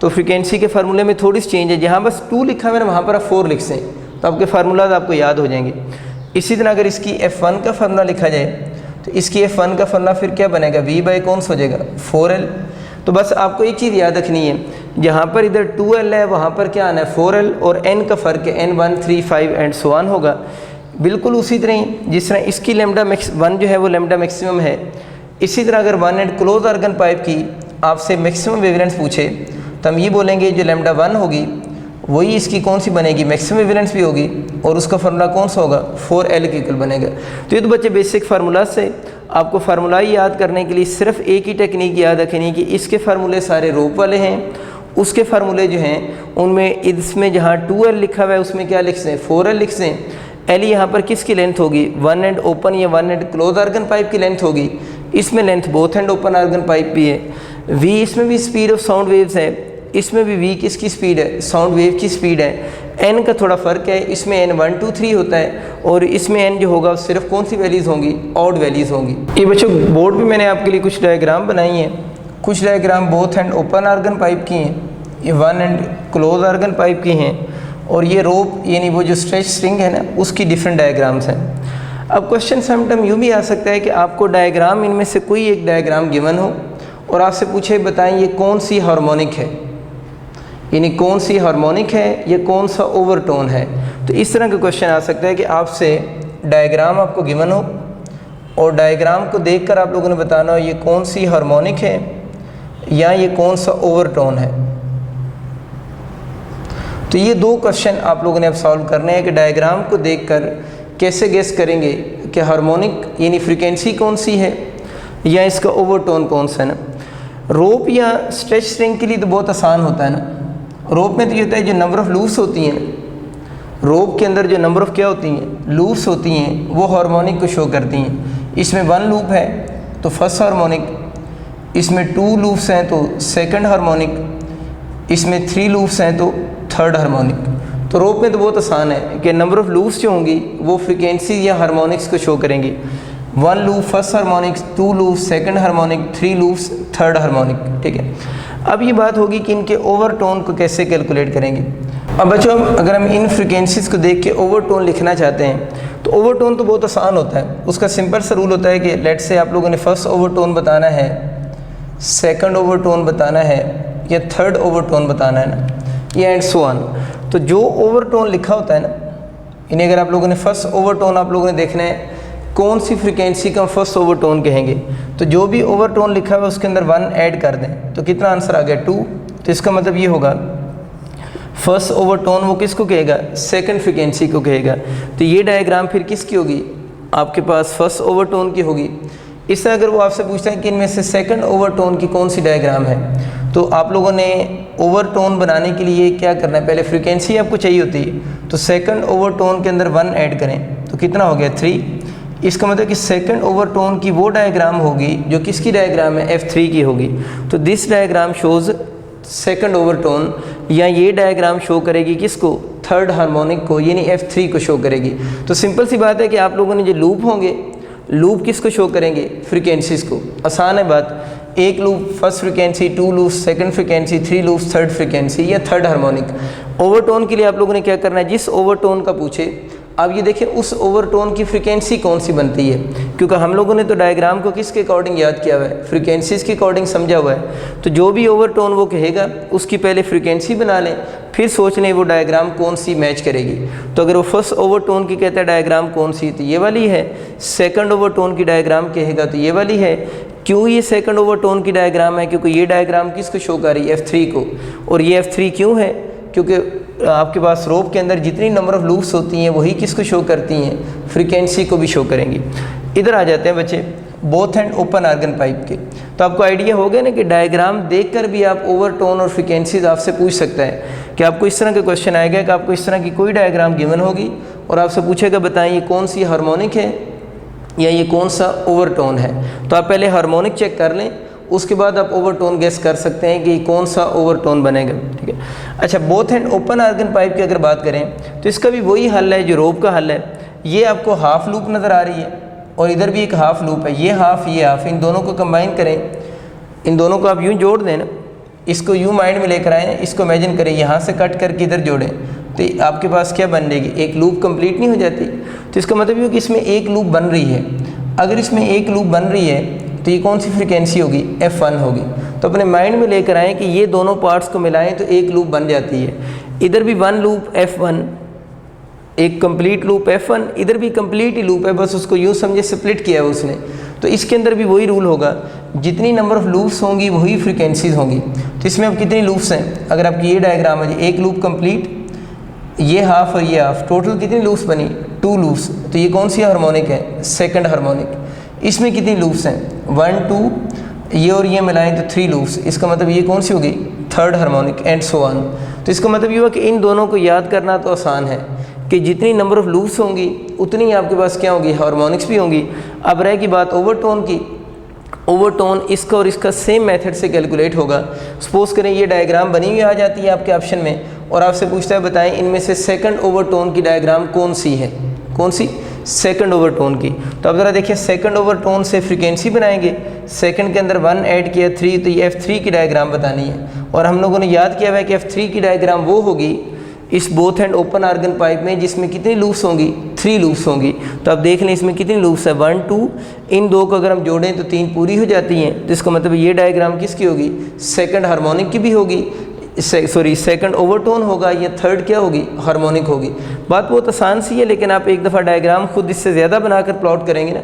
तो फ्रीक्वेंसी के फार्मूले में थोड़ी सी चेंज है, जहाँ बस 2 लिखा हुआ है ना वहाँ पर आप 4 लिख सें तो आपके फार्मूलाज आपको याद हो जाएंगे। इसी तरह अगर इसकी F1 का फार्मूला लिखा जाए तो इसकी F1 का फार्मूला फिर क्या बनेगा, V कौन सा हो जाएगा 4L। तो बस आपको एक चीज़ याद रखनी है, जहाँ पर इधर 2L है वहाँ पर क्या आना है 4L, और N का फ़र्क है N 1 3 5 एंड सो ऑन होगा। बिल्कुल उसी तरह जिस तरह इसकी लैम्डा मैक्स 1 जो है वो लैम्डा मैक्सिमम है, इसी तरह अगर one end close organ pipe की आपसे मैक्सिमम वेवलेंस पूछे तो हम ये बोलेंगे जो लैम्डा 1 होगी वही इसकी कौन सी बनेगी, मैक्सिमम वेवलेंस भी होगी, और उसका फार्मूला कौन सा होगा 4L के इक्वल बनेगा। तो ये तो बच्चे बेसिक फार्मूला से आपको फार्मूला ही याद करने के लिए सिर्फ एक ही टेक्निक याद रखनी कि इसके फार्मूले सारे रोप वाले हैं, उसके फार्मूले जो हैं उनमें इसमें जहाँ 2L लिखा हुआ है उसमें क्या लिख दें 4L लिख दें। L यहाँ पर किसकी लेंथ होगी, वन एंड ओपन या one end close organ pipe की लेंथ होगी, इसमें length both end open organ pipe भी है। V इसमें भी स्पीड ऑफ साउंड वेव्स है, इसमें भी V किसकी स्पीड है, साउंड वेव की स्पीड है। N का थोड़ा फ़र्क है, इसमें N 1 2 3 होता है और इसमें N जो होगा सिर्फ कौन सी वैल्यूज़ होंगी, ऑड वैल्यूज़ होंगी। ये बच्चों बोर्ड पे मैंने आपके लिए कुछ डायग्राम बनाई हैं, कुछ diagram both end open organ pipe की हैं, ये one end close organ pipe की हैं, और ये रोप यानी वो जो स्ट्रेच स्ट्रिंग है ना उसकी डिफरेंट डायग्राम्स हैं। अब क्वेश्चन समटाइम यूँ भी आ सकता है कि आपको डायग्राम इनमें से कोई एक डायग्राम गिवन हो और आपसे पूछे बताएं ये कौन सी हार्मोनिक है, यानी कौन सी हार्मोनिक है, ये कौन सा ओवरटोन है। तो इस तरह का क्वेश्चन आ सकता है कि आपसे डायग्राम आपको गिवन हो और डायग्राम को देखकर आप लोगों ने बताना हो ये कौन सी हार्मोनिक है या ये कौन सा ओवरटोन है। तो ये 2 क्वेश्चन आप लोगों ने अब सॉल्व करने हैं कि डायग्राम को देखकर कैसे गेस करेंगे कि हार्मोनिक यानी फ्रीक्वेंसी कौन सी है या इसका ओवरटोन कौन सा है ना। रोप या स्ट्रेच स्ट्रिंग के लिए तो बहुत आसान होता है ना। रोप में तो ये होता है जो नंबर ऑफ़ लूप्स होती हैं, रोप के अंदर जो नंबर ऑफ़ क्या होती हैं लूप्स होती हैं वो हार्मोनिक को शो करती हैं। इसमें 1 लूप है तो फर्स्ट हार्मोनिक, इसमें 2 लूप्स हैं तो सेकंड हार्मोनिक, इसमें 3 लूप्स हैं तो थर्ड हार्मोनिक। तो रोप में तो बहुत आसान है कि नंबर ऑफ़ लूप्स जो होंगी वो फ्रिक्वेंसी या हार्मोनिक्स को शो करेंगी। 1 loop first harmonics, 2 loop second harmonic, 3 loops third harmonic. ठीक है, अब ये बात होगी कि इनके ओवरटोन को कैसे कैलकुलेट करेंगे। अब बच्चों अगर हम इन फ्रिक्वेंसीज़ को देख के ओवरटोन लिखना चाहते हैं तो ओवरटोन तो बहुत आसान होता है। उसका सिंपल सा रूल होता है कि लेट से आप लोगों ने फर्स्ट ओवरटोन बताना है, सेकंड ओवरटोन बताना है या थर्ड ओवरटोन बताना है ना, ये एंड सो ऑन। तो जो ओवरटोन लिखा होता है ना, इन्हें अगर आप लोगों ने फर्स्ट ओवरटोन आप लोगों ने देखना है कौन सी फ्रीक्वेंसी का फर्स्ट ओवरटोन कहेंगे, तो जो भी ओवरटोन लिखा हुआ है उसके अंदर 1 ऐड कर दें तो कितना आंसर आ गया 2। तो इसका मतलब ये होगा फर्स्ट ओवरटोन वो किसको कहेगा, सेकंड फ्रीक्वेंसी को कहेगा। तो ये डायग्राम फिर किसकी होगी, आपके पास फर्स्ट ओवरटोन की होगी। इससे अगर वो आपसे पूछता है कि इनमें से सेकंड ओवरटोन की कौन सी डायग्राम है, तो आप लोगों ने ओवरटोन बनाने के लिए क्या करना है, पहले फ्रीक्वेंसी आपको चाहिए होती है, तो सेकंड ओवरटोन के अंदर 1 ऐड करें तो कितना हो गया 3। इसका मतलब कि सेकंड ओवरटोन की वो डायग्राम होगी जो किसकी डायग्राम है, F3 की होगी। तो this diagram shows second overtone, या ये डायग्राम शो करेगी किसको, थर्ड हार्मोनिक को, यानी F3 को शो करेगी। तो सिंपल सी बात है कि आप लोगों ने जो लूप होंगे, लूप किसको शो करेंगे, फ्रीक्वेंसीज़ को। आसान है बात, एक loop first frequency, 2 loop second frequency, 3 loop third frequency या थर्ड हार्मोनिक। ओवरटोन के लिए आप लोगों ने क्या करना है, जिस ओवरटोन का पूछे अब ये देखिए उस ओवरटोन की फ्रीक्वेंसी कौन सी बनती है, क्योंकि हम लोगों ने तो डायग्राम को किसके अकॉर्डिंग याद किया हुआ है, फ्रीक्वेंसीज़ के अकॉर्डिंग समझा हुआ है। तो जो भी ओवरटोन वो कहेगा उसकी पहले फ्रीक्वेंसी बना लें, फिर सोच लें वो डायग्राम कौन सी मैच करेगी। तो अगर वो फर्स्ट ओवरटोन की कहता है डायग्राम कौन सी, तो ये वाली है। सेकंड ओवरटोन की डायग्राम कहेगा तो ये वाली है। क्यों ये सेकंड ओवरटोन की डायग्राम है, क्योंकि ये डायग्राम किसको शो कर रही है, F3 को। और ये F3 क्यों है, क्योंकि आपके पास रोप के अंदर जितनी नंबर ऑफ़ लूप्स होती हैं वही किसको शो करती हैं, फ्रीक्वेंसी को भी शो करेंगी। इधर आ जाते हैं बच्चे both end open organ pipe के। तो आपको आइडिया हो गया ना कि डायग्राम देखकर भी आप ओवरटोन और फ्रीक्वेंसीज आपसे पूछ सकता है कि आपको इस तरह का क्वेश्चन आएगा कि आपको इस तरह की कोई डायग्राम गिवन होगी और आपसे पूछेगा बताएं ये कौन सी हार्मोनिक है या ये कौन सा ओवरटोन है। तो आप पहले हार्मोनिक चेक कर लें, उसके बाद आप ओवरटोन गेस कर सकते हैं कि कौन सा ओवरटोन बनेगा। ठीक है, अच्छा both end open organ pipe की अगर बात करें तो इसका भी वही हल है जो रोप का हल है। ये आपको हाफ लूप नज़र आ रही है और इधर भी एक हाफ लूप है, ये हाफ, इन दोनों को कंबाइन करें, इन दोनों को आप यूँ जोड़ दें ना, इसको यूँ माइंड में लेकर आएँ, इसको इमेजिन करें यहाँ से कट करके इधर जोड़ें तो आपके पास क्या बन जाएगी, एक लूप कंप्लीट नहीं हो जाती। तो इसका मतलब ये कि इसमें एक लूप बन रही है। अगर इसमें एक लूप बन रही है तो ये कौन सी फ्रीक्वेंसी होगी, F1 होगी। तो अपने माइंड में लेकर आएँ कि ये दोनों पार्ट्स को मिलाएं तो एक लूप बन जाती है। इधर भी 1 लूप F1, एक कंप्लीट लूप F1, इधर भी कंप्लीट ही लूप है, बस उसको यूँ समझे स्प्लिट किया है उसने। तो इसके अंदर भी वही रूल होगा, जितनी नंबर ऑफ़ लूप्स होंगी वही फ्रीक्वेंसीज होंगी। तो इसमें अब कितनी लूप्स हैं, अगर आपकी ये डायग्राम है, एक लूप कंप्लीट, ये हाफ और ये हाफ, टोटल कितनी लूप्स बनी, 2 लूप्स। तो ये कौन सी हार्मोनिक है, सेकंड हार्मोनिक। इसमें कितनी लूप्स हैं, 1 2, ये और ये मिलाएं तो 3 लूप्स। इसका मतलब ये कौन सी होगी, third harmonic, and so on. तो इसका मतलब ये हुआ कि इन दोनों को याद करना तो आसान है कि जितनी नंबर ऑफ़ लूप्स होंगी उतनी आपके पास क्या होगी, हार्मोनिक्स भी होंगी। अब रह की बात ओवरटोन की, ओवरटोन इसका और इसका सेम मेथड से कैलकुलेट होगा। सपोज करें ये डायग्राम बनी हुई आ जाती है आपके ऑप्शन में और आपसे पूछता है बताएं इनमें से सेकंड ओवरटोन की डायग्राम कौन सी है, कौन सी, सेकंड ओवरटोन की। तो अब ज़रा देखिए सेकंड ओवरटोन से फ्रीक्वेंसी बनाएंगे, सेकंड के अंदर 1 ऐड किया 3, तो ये F3 की डायग्राम बतानी है। और हम लोगों ने याद किया हुआ है कि F3 की डायग्राम वो होगी इस both end open organ pipe में जिसमें कितनी लूप्स होंगी, 3 लूप्स होंगी। तो आप देख लें इसमें कितनी लूप्स है, 1 2, इन दो को अगर हम जोड़ें तो 3 पूरी हो जाती हैं। तो इसका मतलब ये डायग्राम किसकी होगी, सेकंड हार्मोनिक की भी होगी, सेकंड ओवरटोन होगा, या थर्ड क्या होगी, हार्मोनिक होगी। बात बहुत आसान सी है, लेकिन आप एक दफ़ा डायग्राम खुद इससे ज़्यादा बनाकर प्लॉट करेंगे ना,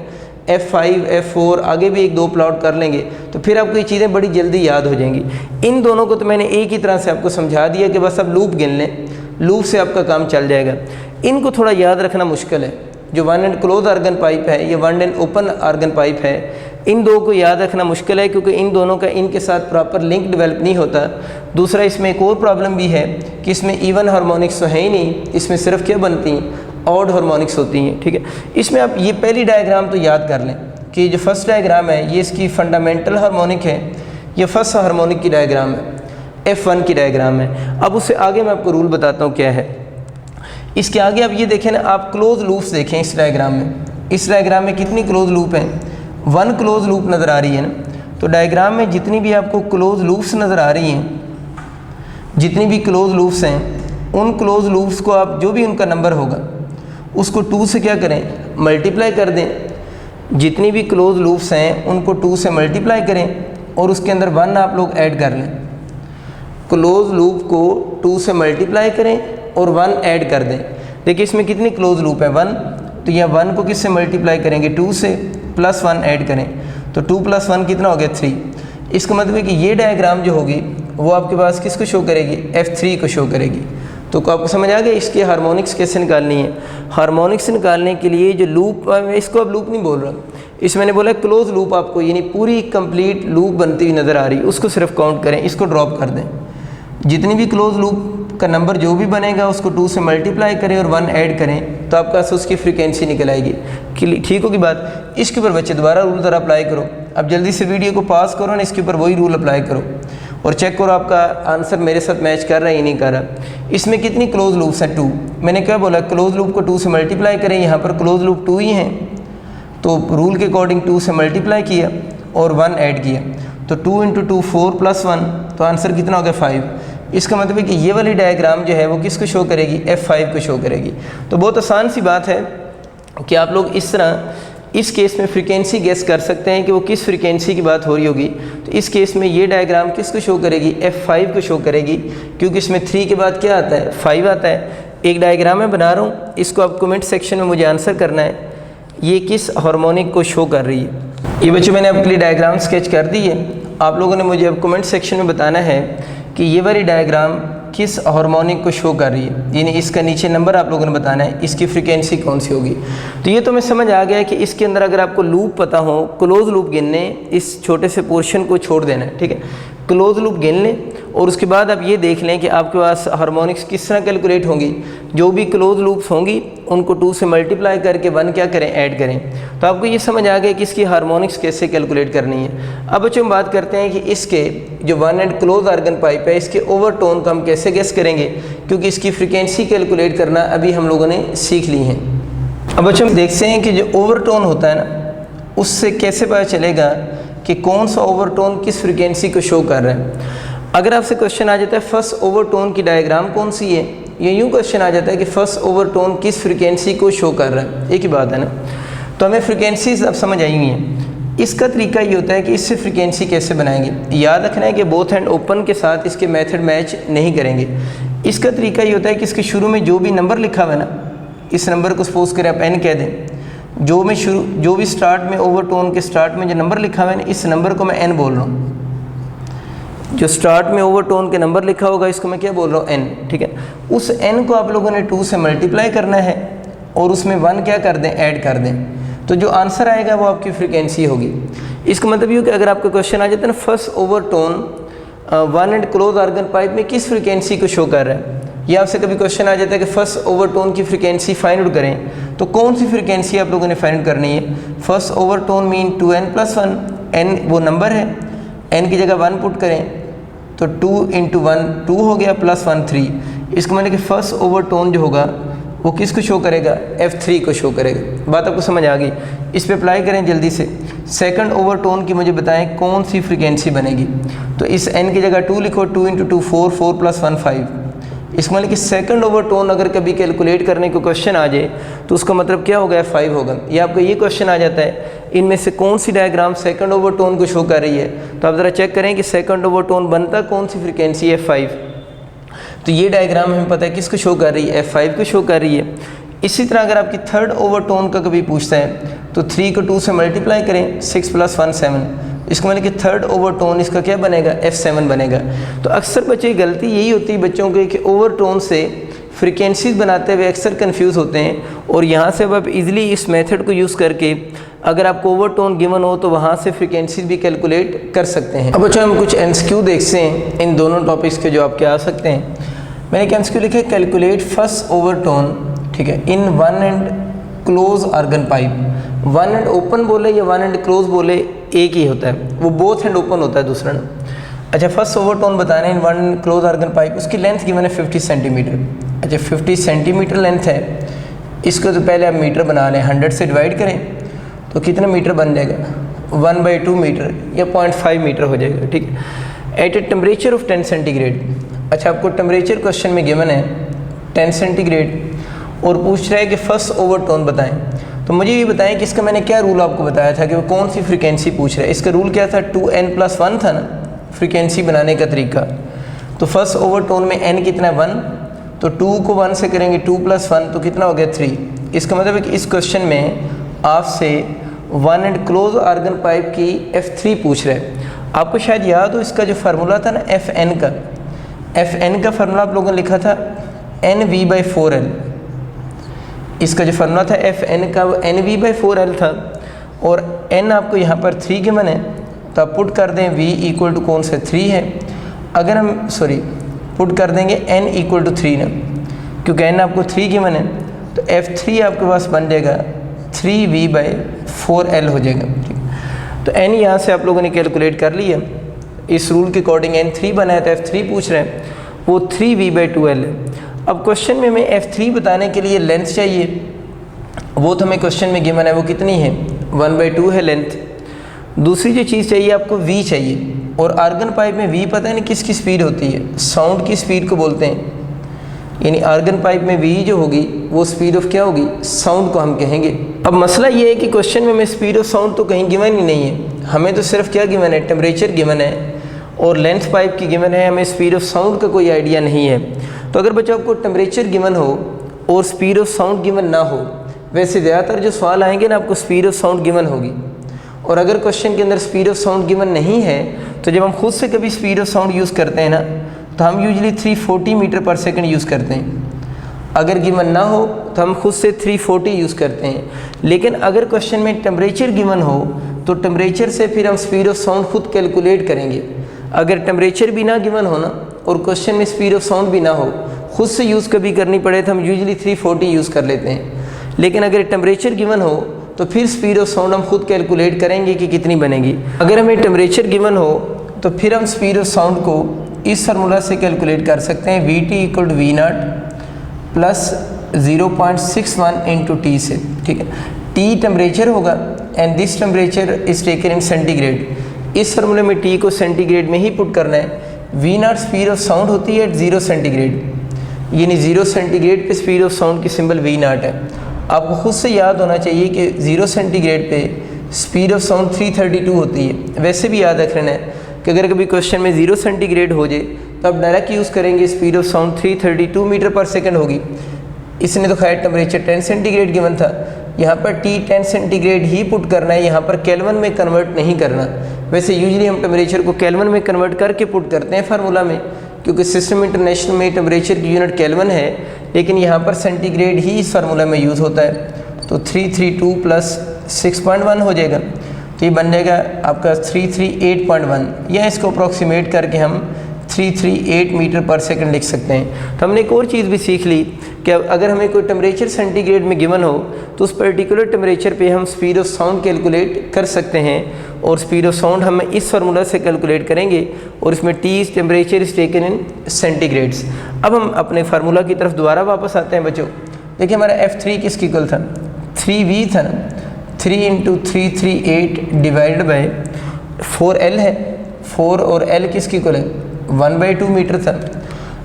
F5 F4 आगे भी 1 2 प्लॉट कर लेंगे तो फिर आपको ये चीज़ें बड़ी जल्दी याद हो जाएंगी। इन दोनों को तो मैंने एक ही तरह से आपको समझा दिया कि बस अब लूप गिन लें, लूप से आपका काम चल जाएगा। इनको थोड़ा याद रखना मुश्किल है, जो 1 एंड क्लोज आर्गन पाइप है या 1 एंड ओपन आर्गन पाइप है, इन दो को याद रखना मुश्किल है क्योंकि इन दोनों का इनके साथ प्रॉपर लिंक डेवलप नहीं होता। दूसरा इसमें एक और प्रॉब्लम भी है कि इसमें इवन हार्मोनिक्स तो है ही नहीं, इसमें सिर्फ क्या बनती हैं, ऑड हार्मोनिक्स होती हैं। ठीक है, इसमें आप ये पहली डायग्राम तो याद कर लें कि जो फर्स्ट डायग्राम है ये इसकी फंडामेंटल हार्मोनिक है, ये फर्स्ट हार्मोनिक की डायग्राम है, F1 की डायग्राम है। अब उससे आगे मैं आपको रूल बताता हूँ क्या है। इसके आगे अब ये देखें ना, आप क्लोज लूप्स देखें इस डायग्राम में। इस डायग्राम में कितनी क्लोज लूप हैं? 1 क्लोज लूप नज़र आ रही है ना। तो डायग्राम में जितनी भी आपको क्लोज लूप्स नज़र आ रही हैं, जितनी भी क्लोज लूप्स हैं, उन क्लोज लूप्स को आप जो भी उनका नंबर होगा उसको 2 से क्या करें, मल्टीप्लाई कर दें। जितनी भी क्लोज लूप्स हैं उनको 2 से मल्टीप्लाई करें और उसके अंदर 1 आप लोग ऐड कर लें। क्लोज लूप को 2 से मल्टीप्लाई करें और 1 ऐड कर दें। देखिए इसमें कितनी क्लोज लूप है? 1। तो यह 1 को किससे मल्टीप्लाई करेंगे? 2 से, प्लस 1 ऐड करें तो 2 + 1 कितना हो गया? 3। इसका मतलब है कि ये डायग्राम जो होगी वो आपके पास किसको शो करेगी? F3 को शो करेगी। तो आपको समझ आ गया इसकी हार्मोनिक्स कैसे निकालनी है। हार्मोनिक्स निकालने के लिए जो लूप, इसको अब लूप नहीं बोल रहा, इसमें मैंने बोला क्लोज लूप आपको, यानी पूरी कंप्लीट लूप बनती हुई नज़र आ रही है, उसको सिर्फ काउंट करें, इसको ड्रॉप कर दें। जितनी भी क्लोज लूप का नंबर जो भी बनेगा उसको 2 से मल्टीप्लाई करें और 1 ऐड करें तो आपके पास उसकी फ्रीक्वेंसी निकल आएगी। ठीक होगी बात? इसके ऊपर बच्चे दोबारा रूल ज़रा अप्लाई करो। अब जल्दी से वीडियो को पास करो ना, इसके ऊपर वही रूल अप्लाई करो और चेक करो आपका आंसर मेरे साथ मैच कर रहा है या नहीं कर रहा। इसमें कितनी क्लोज लूप्स हैं? 2। मैंने क्या बोला? क्लोज लूप को 2 से मल्टीप्लाई करें। यहाँ पर क्लोज लूप 2 ही हैं तो रूल के अकॉर्डिंग 2 से मल्टीप्लाई किया और 1 ऐड किया तो 2 × 2 4 + 1, तो आंसर कितना हो गया? 5। इसका मतलब है कि ये वाली डायग्राम जो है वो किसको शो करेगी? F5 को शो करेगी। तो बहुत आसान सी बात है कि आप लोग इस तरह इस केस में फ्रीक्वेंसी गेस कर सकते हैं कि वो किस फ्रीक्वेंसी की बात हो रही होगी। तो इस केस में ये डायग्राम किसको शो करेगी? F5 को शो करेगी, क्योंकि इसमें 3 के बाद क्या आता है? 5 आता है। एक डायग्राम मैं बना रहा हूँ, इसको आप कमेंट सेक्शन में मुझे आंसर करना है ये किस हार्मोनिक को शो कर रही है। ये बच्चों मैंने आपके लिए डायग्राम स्केच कर दी है। आप लोगों ने मुझे अब कमेंट सेक्शन में बताना है कि ये वाली डायग्राम किस हार्मोनिक को शो कर रही है, यानी इसका नीचे नंबर आप लोगों ने बताना है, इसकी फ्रीक्वेंसी कौन सी होगी। तो ये तो मैं समझ आ गया कि इसके अंदर अगर आपको लूप पता हो, क्लोज लूप गिनने, इस छोटे से पोर्शन को छोड़ देना है, ठीक है। क्लोज लूप गिन लें और उसके बाद आप ये देख लें कि आपके पास हार्मोनिक्स किस तरह कैलकुलेट होंगी। जो भी क्लोज लूप्स होंगी उनको 2 से मल्टीप्लाई करके 1 क्या करें? ऐड करें। तो आपको ये समझ आ गया कि इसकी हार्मोनिक्स कैसे कैलकुलेट करनी है। अब बच्चों हम बात करते हैं कि इसके जो 1 एंड क्लोज आर्गन पाइप है इसके ओवरटोन को हम कैसे गेस करेंगे, क्योंकि इसकी फ्रीक्वेंसी कैलकुलेट करना अभी हम लोगों ने सीख ली है। अब बच्चों हम देखते हैं कि जो ओवरटोन होता है ना, उससे कैसे पता चलेगा कि कौन सा ओवरटोन किस फ्रीक्वेंसी को शो कर रहा है। अगर आपसे क्वेश्चन आ जाता है फर्स्ट ओवरटोन की डायग्राम कौन सी है, ये यूँ क्वेश्चन आ जाता है कि फर्स्ट ओवरटोन किस फ्रीक्वेंसी को शो कर रहा है, एक ही बात है ना। तो हमें फ्रीक्वेंसीज अब समझ आई हुई हैं। इसका तरीका ये होता है कि इससे फ्रीक्वेंसी कैसे बनाएंगे। याद रखना है कि बोथ हैंड ओपन के साथ इसके मेथड मैच नहीं करेंगे। इसका तरीका ये होता है कि इसके शुरू में जो भी नंबर लिखा हुआ है ना, इस नंबर को सपोज करें आप n कह दें, जो भी स्टार्ट में ओवरटोन के स्टार्ट में जो नंबर लिखा हुआ है ना, इस नंबर को मैं n बोल रहा हूँ। जो स्टार्ट में ओवरटोन के नंबर लिखा होगा इसको मैं क्या बोल रहा हूँ? n, ठीक है। उस n को आप लोगों ने 2 से मल्टीप्लाई करना है और उसमें 1 क्या कर दें? ऐड कर दें। तो जो आंसर आएगा वो आपकी फ्रीक्वेंसी होगी। इसका मतलब ये कि अगर आपका क्वेश्चन आ जाता है ना first overtone 1 end close organ pipe में किस फ्रीक्वेंसी को शो कर रहा है, या आपसे कभी क्वेश्चन आ जाता है कि फर्स्ट ओवरटोन की फ्रीक्वेंसी फाइंड आउट करें, तो कौन सी फ्रीक्वेंसी आप लोगों ने फाइंड आउट करनी है? First overtone mean 2n + 1, n वो नंबर है, n की जगह 1 पुट करें तो 2 × 1 2 हो गया, +1 3। इसका मतलब कि फर्स्ट ओवरटोन जो होगा वो किसको शो करेगा? F3 को शो करेगा। बात आपको समझ आ गई। इस पे अप्लाई करें जल्दी से। सेकंड ओवरटोन की मुझे बताएं कौन सी फ्रीक्वेंसी बनेगी। तो इस n की जगह 2 लिखो, 2 × 2 4, 4 + 1 5। इसका मतलब कि सेकंड ओवरटोन अगर कभी कैलकुलेट करने को क्वेश्चन आ जाए तो उसका मतलब क्या होगा? 5 होगा। ये आपको ये क्वेश्चन आ जाता है इनमें से कौन सी डायग्राम सेकंड ओवरटोन को शो कर रही है। तो आप ज़रा चेक करें कि सेकंड ओवरटोन बनता कौन सी फ्रीक्वेंसी है? 5। तो ये डायग्राम हमें पता है किसको शो कर रही है? F5 को शो कर रही है। इसी तरह अगर आपकी थर्ड ओवरटोन का कभी पूछता है तो 3 को 2 से मल्टीप्लाई करें, 6 + 1 7। इसको मैंने कि थर्ड ओवरटोन इसका क्या बनेगा? F7 बनेगा। तो अक्सर बच्चे की गलती यही होती है बच्चों के कि ओवरटोन से फ्रीक्वेंसीज बनाते हुए अक्सर कंफ्यूज होते हैं। और यहाँ से अब आप इजीली इस मेथड को यूज़ करके अगर आपको ओवरटोन गिवन हो तो वहाँ से फ्रीक्वेंसीज भी कैलकुलेट कर सकते हैं। अब बच्चों हम कुछ MCQ देखते हैं इन दोनों टॉपिक्स के जो आपके आ सकते हैं। मैंने एक MCQ लिखा है कैलकुलेट फर्स्ट ओवरटोन, ठीक है, in 1 end close organ pipe. 1 end open बोले या 1 एंड क्लोज बोले एक ही होता है, वो बोथ एंड ओपन होता है दूसरा ना। अच्छा, फर्स्ट ओवरटोन बताना है in 1 end close organ pipe. उसकी लेंथ गिवन है 50 सेंटीमीटर। अच्छा 50 सेंटीमीटर लेंथ है, इसको तो पहले आप मीटर बना लें, 100 से डिवाइड करें तो कितना मीटर बन जाएगा, 1/2 मीटर या 0.5 मीटर हो जाएगा, ठीक है। At a temperature of 10 centigrade, अच्छा आपको टेम्परेचर क्वेश्चन में गिवन है 10 सेंटीग्रेड और पूछ रहा है कि फर्स्ट ओवरटोन बताएं। तो मुझे ये बताएं कि इसका मैंने क्या रूल आपको बताया था कि वो कौन सी फ्रीक्वेंसी पूछ रहा है। इसका रूल क्या था, 2n+1 था ना फ्रीक्वेंसी बनाने का तरीका। तो फर्स्ट ओवरटोन में n कितना है 1, तो 2 को 1 से करेंगे 2 + 1 तो कितना हो गया 3। इसका मतलब है कि इस क्वेश्चन में आपसे 1 एंड क्लोज आर्गन पाइप की F3 पूछ रहा है। आपको शायद याद हो इसका जो फार्मूला था ना Fn का फार्मूला आप लोगों ने लिखा था NV/4L। इसका जो फार्मूला था Fn का वो NV/4L था और n आपको यहाँ पर 3 गिवन है, तो आप पुट कर दें v इक्वल टू कौन सा 3 है। अगर हम पुट कर देंगे n इक्वल टू 3 ना, क्योंकि n आपको 3 गिवन है, तो F3 आपके पास बन जाएगा 3v/4L हो जाएगा, ठीक। तो n यहाँ से आप लोगों ने कैलकुलेट कर लिया, इस रूल के अकॉर्डिंग n3 बना है, तो F3 पूछ रहे हैं, वो 3v/2L है। अब क्वेश्चन में हमें F3 बताने के लिए लेंथ चाहिए, वो तो हमें क्वेश्चन में गिवन है, वो कितनी है 1/2 है लेंथ। दूसरी जो चीज़ चाहिए आपको v चाहिए, और आर्गन पाइप में v पता है ना किसकी स्पीड होती है, साउंड की स्पीड को बोलते हैं। यानी आर्गन पाइप में v जो होगी वो स्पीड ऑफ क्या होगी, साउंड को हम कहेंगे। अब मसला ये है कि क्वेश्चन में हमें स्पीड ऑफ साउंड तो कहीं गिवन ही नहीं है, हमें तो सिर्फ क्या गिवन है, टेम्परेचर गिवन है और लेंथ पाइप की गिवन है, हमें स्पीड ऑफ साउंड का कोई आइडिया नहीं है। तो अगर बच्चों आपको टेम्परेचर गिवन हो और स्पीड ऑफ साउंड गिवन ना हो, वैसे ज़्यादातर जो सवाल आएंगे ना आपको स्पीड ऑफ साउंड गिवन होगी, और अगर क्वेश्चन के अंदर स्पीड ऑफ साउंड गिवन नहीं है तो जब हम खुद से कभी स्पीड ऑफ साउंड यूज़ करते हैं ना, तो हम यूजली 340 मीटर पर सेकंड यूज़ करते हैं। अगर गिवन ना हो तो हम खुद से 340 यूज़ करते हैं। लेकिन अगर क्वेश्चन में टेम्परेचर गिवन हो तो टेम्परेचर से फिर हम स्पीड ऑफ साउंड खुद कैलकुलेट करेंगे। अगर टेम्परेचर भी ना गिवन हो ना और क्वेश्चन में स्पीड ऑफ साउंड भी ना हो, खुद से यूज़ कभी करनी पड़े तो हम यूजली 340 यूज़ कर लेते हैं। लेकिन अगर टेम्परेचर गिवन हो तो फिर स्पीड ऑफ साउंड हम खुद कैलकुलेट करेंगे कि कितनी बनेगी। अगर हमें टेम्परेचर गिवन हो तो फिर हम स्पीड ऑफ साउंड को इस फार्मूला से कैलकुलेट कर सकते हैं, Vt = V0 + 0.61 × T से, ठीक है। T टेम्परेचर होगा and this temperature is taken in centigrade. इस फार्मूले में T को सेंटीग्रेड में ही पुट करना है। V0 स्पीड ऑफ साउंड होती है एट 0 सेंटीग्रेड, यानी 0 सेंटीग्रेड पे स्पीड ऑफ साउंड की सिंबल V0 है। आपको खुद से याद होना चाहिए कि 0 सेंटीग्रेड पे स्पीड ऑफ साउंड 332 होती है। वैसे भी याद रखना है कि अगर कभी क्वेश्चन में 0 सेंटीग्रेड हो जाए तो आप डायरेक्ट यूज़ करेंगे, स्पीड ऑफ साउंड 332 मीटर पर सेकंड होगी। इसने तो खैर टेम्परेचर 10 सेंटीग्रेड गिवन था, यहाँ पर T 10 सेंटीग्रेड ही पुट करना है, यहाँ पर केल्विन में कन्वर्ट नहीं करना। वैसे यूजली हम टेम्परेचर को केल्विन में कन्वर्ट करके पुट करते हैं फार्मूला में, क्योंकि सिस्टम इंटरनेशनल में टेम्परेचर की यूनिट केल्विन है, लेकिन यहाँ पर सेंटीग्रेड ही इस फार्मूला में यूज़ होता है। तो 332 + 6.1 हो जाएगा, तो ये बन जाएगा आपका 338.1, या इसको अप्रॉक्सीमेट करके हम 338 मीटर पर सेकंड लिख सकते हैं। तो हमने एक और चीज़ भी सीख ली कि अगर हमें कोई टेम्परेचर सेंटीग्रेड में गिवन हो तो उस पर्टिकुलर टेम्परेचर पे हम स्पीड ऑफ साउंड कैलकुलेट कर सकते हैं, और स्पीड ऑफ साउंड हम इस फार्मूला से कैलकुलेट करेंगे, और इसमें T temperature is taken in centigrades. अब हम अपने फार्मूला की तरफ दोबारा वापस आते हैं बच्चों। देखिए हमारा F3 किसकी इक्वल था, 3V था ना, 3 × 338 / 4L है, 4 और L किसकी इक्वल है 1/2 मीटर था।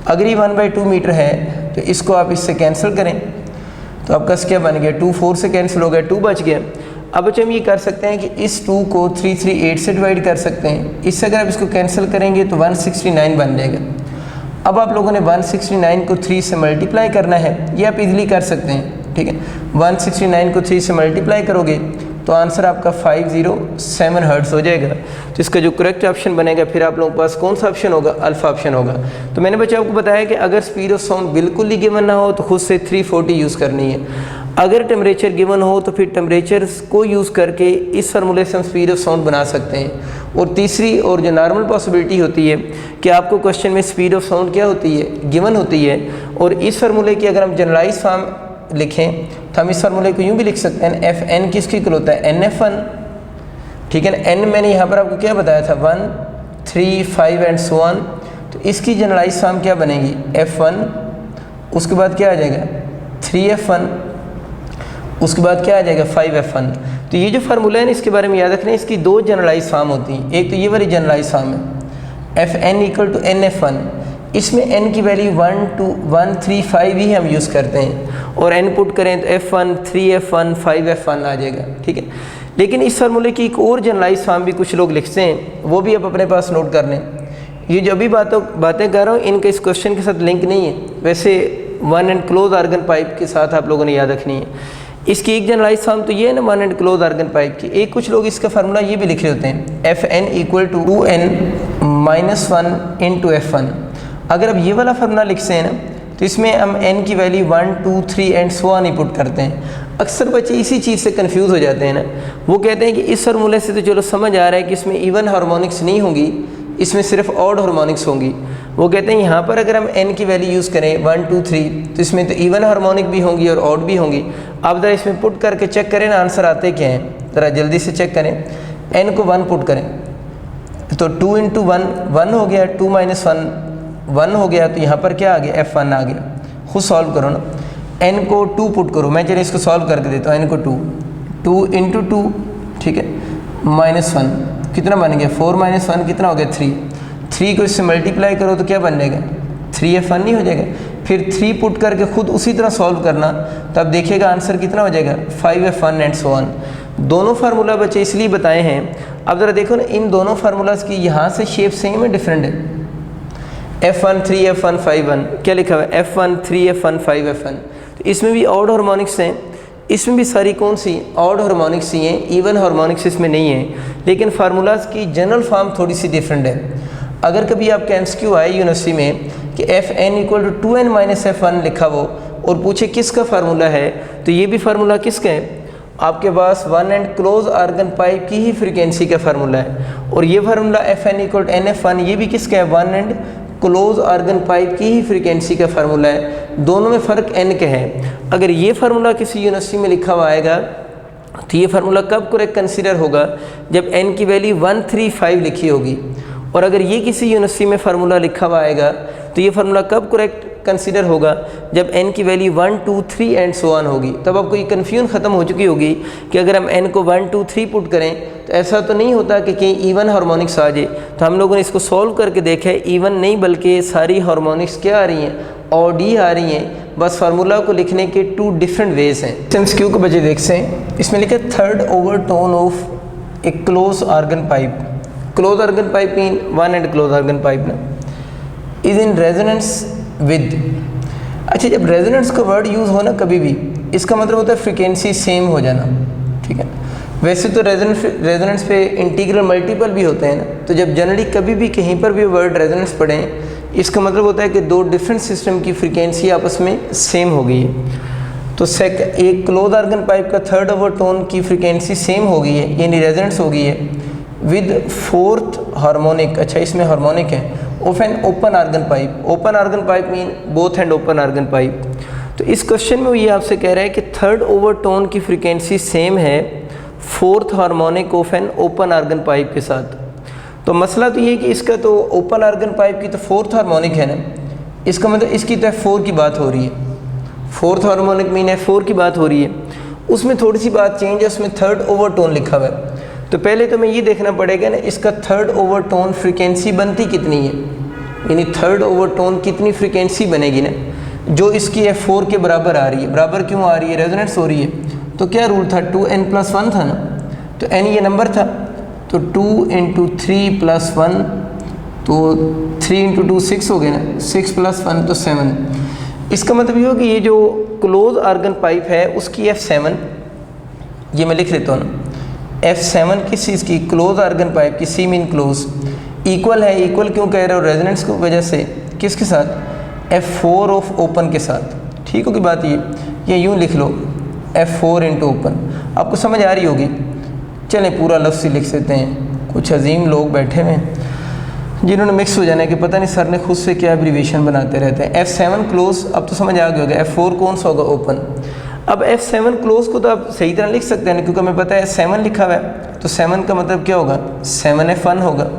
अगर ये 1/2 मीटर है तो इसको आप इससे कैंसिल करें, तो आपका क्या बन गया, 2 4 से कैंसिल हो गया, 2 बच गया। अब बच्चे हम ये कर सकते हैं कि इस 2 को 338 से डिवाइड कर सकते हैं। इससे अगर आप इसको कैंसिल करेंगे तो 169 बन जाएगा। अब आप लोगों ने 169 को 3 से मल्टीप्लाई करना है, ये आप इजीली कर सकते हैं, ठीक है। 169 को 3 से मल्टीप्लाई करोगे तो आंसर आपका 507 हर्ट्ज़ हो जाएगा। तो इसका जो करेक्ट ऑप्शन बनेगा, फिर आप लोगों के पास कौन सा ऑप्शन होगा, अल्फ़ा ऑप्शन होगा। तो मैंने बच्चे आपको बताया कि अगर स्पीड ऑफ साउंड बिल्कुल ही गिवन ना हो तो खुद से 340 यूज़ करनी है। अगर टेम्परेचर गिवन हो तो फिर टेम्परेचर को यूज़ करके इस फार्मूले से हम स्पीड ऑफ साउंड बना सकते हैं। और तीसरी और जो नॉर्मल पॉसिबिलिटी होती है कि आपको क्वेश्चन में स्पीड ऑफ साउंड क्या होती है, गिवन होती है, और इस फार्मूले की अगर हम जनरलाइज फॉर्म लिखें तो हम इस फार्मूले को यूँ भी लिख सकते हैं, Fn किसकी इक्वल होता है NF1, ठीक है ना। n मैंने यहाँ पर आपको क्या बताया था 1 3 5 एंड सो ऑन, तो इसकी जनरलाइज फॉर्म क्या बनेगी F1 उसके बाद क्या आ जाएगा 3f1, उसके बाद क्या आ जाएगा 5f1। तो ये जो फार्मूला है ना, इसके बारे में याद रखना है, इसकी दो जनरलाइज फॉर्म होती हैं। एक तो ये वाली जनरलाइज फॉर्म है fn इक्वल टू nf1, इसमें n की वैल्यू 1, 2, 1, 3, 5 ही हम यूज़ करते हैं, और n पुट करें तो f1, 3f1, 5f1 आ जाएगा, ठीक है। लेकिन इस फार्मूले की एक और जनरलाइज फॉर्म भी कुछ लोग लिखते हैं, वो भी आप अपने पास नोट कर लें। ये जो अभी बातें कर रहा हूँ, इनका इस क्वेश्चन के साथ लिंक नहीं है, वैसे one end close organ pipe के साथ आप लोगों ने याद रखनी है। इसकी एक जनरलाइज फॉर्म तो ये है ना, one end close organ pipe की। एक कुछ लोग इसका फार्मूला ये भी लिख रहे होते हैं fn equal to 2n minus 1 into f1। अगर आप ये वाला फार्मूला लिखते हैं ना, तो इसमें हम n की value 1, 2, 3 and so on put करते हैं। अक्सर बच्चे इसी चीज़ से कंफ्यूज हो जाते हैं ना, वो कहते हैं कि इस फार्मूले से तो चलो समझ आ रहा है कि इसमें इवन हार्मोनिक्स नहीं होंगी, इसमें सिर्फ ऑड हार्मोनिक्स होंगी। वो कहते हैं यहाँ पर अगर हम n की वैल्यू यूज़ करें 1, 2, 3, तो इसमें तो इवन हार्मोनिक भी होंगी और ऑड भी होंगी। आप ज़रा इसमें पुट करके चेक करें ना, आंसर आते क्या हैं, ज़रा जल्दी से चेक करें। n को 1 पुट करें तो 2 इंटू 1 1 हो गया, 2 माइनस 1 1 हो गया, तो यहाँ पर क्या आ गया f1 आ गया। खुद सॉल्व करो ना, n को 2 पुट करो, मैं चलिए इसको सॉल्व करके देता हूँ। n को 2 इंटू 2, ठीक है, माइनस 1 कितना बन गया, 4 माइनस 1 कितना हो गया 3 को इससे मल्टीप्लाई करो तो क्या बन जाएगा 3f1 नहीं हो जाएगा। फिर 3 पुट करके खुद उसी तरह सॉल्व करना, तब देखिएगा आंसर कितना हो जाएगा 5f1 एंड सो ऑन। दोनों फार्मूला बच्चे इसलिए बताए हैं, अब ज़रा देखो ना, इन दोनों फार्मूलाज की यहाँ से शेप सेम है डिफरेंट है। f1 3f1 5 1 क्या लिखा हुआ है, f1 3f1 5f1। तो इसमें भी ऑड हार्मोनिक्स हैं, इसमें भी सारी कौन सी ऑड हार्मोनिक्स ही हैं, इवन हार्मोनिक्स इसमें नहीं है। लेकिन फार्मूलाज की जनरल फॉर्म थोड़ी सी डिफरेंट है। अगर कभी आपके एमसीक्यू आए यूनिवर्सिटी में कि fn equal to 2n minus f1 लिखा हो और पूछे किसका फार्मूला है, तो ये भी फार्मूला किसका है, आपके पास one end close organ pipe की ही फ्रीक्वेंसी का फार्मूला है। और ये formula fn equal to nf1 ये भी किसका है, one end close organ pipe की ही फ्रीक्वेंसी का फार्मूला है। दोनों में फ़र्क n का है। अगर ये फार्मूला किसी यूनिवर्सिटी में लिखा हुआ आएगा, तो ये फार्मूला कब करेक्ट कंसीडर होगा, जब n की वैल्यू 135 लिखी होगी। और अगर ये किसी यूनिवर्सिटी में फार्मूला लिखा हुआ आएगा, तो ये फार्मूला कब करेक्ट कंसीडर होगा, जब n की वैल्यू 1, 2, 3 एंड सो ऑन होगी। तब आपको ये कन्फ्यूजन ख़त्म हो चुकी होगी कि अगर हम n को 1, 2, 3 पुट करें तो ऐसा तो नहीं होता कि कहीं इवन हार्मोनिक्स आ जाए। तो हम लोगों ने इसको सॉल्व करके देखा है, इवन नहीं बल्कि सारी हार्मोनिक्स क्या आ रही हैं, ऑड ही आ रही हैं। बस फार्मूला को लिखने के 2 डिफरेंट वेज हैं। एमसीक्यू को बच्चे देखते हैं, इसमें लिखा है third overtone of a close organ pipe. Close organ pipe mean one end close organ pipe ना इज इन रेजोनेंस विद। अच्छा, जब रेजोनेंस का वर्ड यूज़ हो ना कभी भी, इसका मतलब होता है फ्रीक्वेंसी सेम हो जाना, ठीक है। वैसे तो रेजोनेंस पे इंटीग्रल मल्टीपल भी होते हैं ना, तो जब जनरली कभी भी कहीं पर भी वर्ड रेजोनेंस पढ़ें, इसका मतलब होता है कि दो डिफरेंट सिस्टम की फ्रीक्वेंसी आपस में सेम हो गई है। तो एक क्लोज आर्गन पाइप का थर्ड ओवरटोन की फ्रीक्वेंसी सेम हो गई है, यानी रेजोनेंस हो गई है विद फोर्थ हार्मोनिक। अच्छा, इसमें हार्मोनिक है of an open organ pipe. Open organ pipe mean both end open organ pipe. तो इस क्वेश्चन में ये आपसे कह रहा है कि थर्ड ओवरटोन की फ्रीक्वेंसी सेम है fourth harmonic of an open organ pipe के साथ। तो मसला तो ये है कि इसका तो ओपन आर्गन पाइप की तो फोर्थ हार्मोनिक है ना, इसका मतलब इसकी तो F4 की बात हो रही है। फोर्थ हार्मोनिक मीन F4 की बात हो रही है, उसमें थोड़ी सी बात चेंज है, उसमें थर्ड ओवरटोन लिखा हुआ है। तो पहले तो मैं ये देखना पड़ेगा ना, इसका थर्ड ओवरटोन फ्रीक्वेंसी बनती कितनी है, यानी थर्ड ओवरटोन कितनी फ्रीक्वेंसी बनेगी ना, जो इसकी F4 के बराबर आ रही है। बराबर क्यों आ रही है, रेजोनेंस हो रही है। तो क्या रूल था, 2n+1 था ना, तो n ये नंबर था, तो 2 इंटू 3 + 1, तो 3 इंटू 2 6 हो गया ना, 6 + 1 तो 7। इसका मतलब ये हो कि ये जो क्लोज आर्गन पाइप है उसकी F7, ये मैं लिख लेता हूँ ना, F7 किस चीज़ की, क्लोज आर्गन पाइप की, सी मीन क्लोज, इक्वल है। इक्वल क्यों कह रहे हो, रेजोनेंस की वजह से, किसके साथ, F4 ऑफ ओपन के साथ। ठीक होगी बात ये यूँ लिख लो F4 इंटू ओपन, आपको समझ आ रही होगी। चलें पूरा लफ्ज़ ही लिख देते हैं, कुछ अजीम लोग बैठे हुए हैं जिन्होंने मिक्स हो जाना है कि पता नहीं सर ने खुद से क्या एब्रीविएशन बनाते रहते हैं। F7 क्लोज, अब तो समझ आ गया होगा, F4 कौन सा होगा, ओपन। अब F7 क्लोज को तो आप सही तरह लिख सकते हैं क्योंकि हमें पता है 7 लिखा हुआ है, तो 7 का मतलब क्या होगा, 7F1 होगा।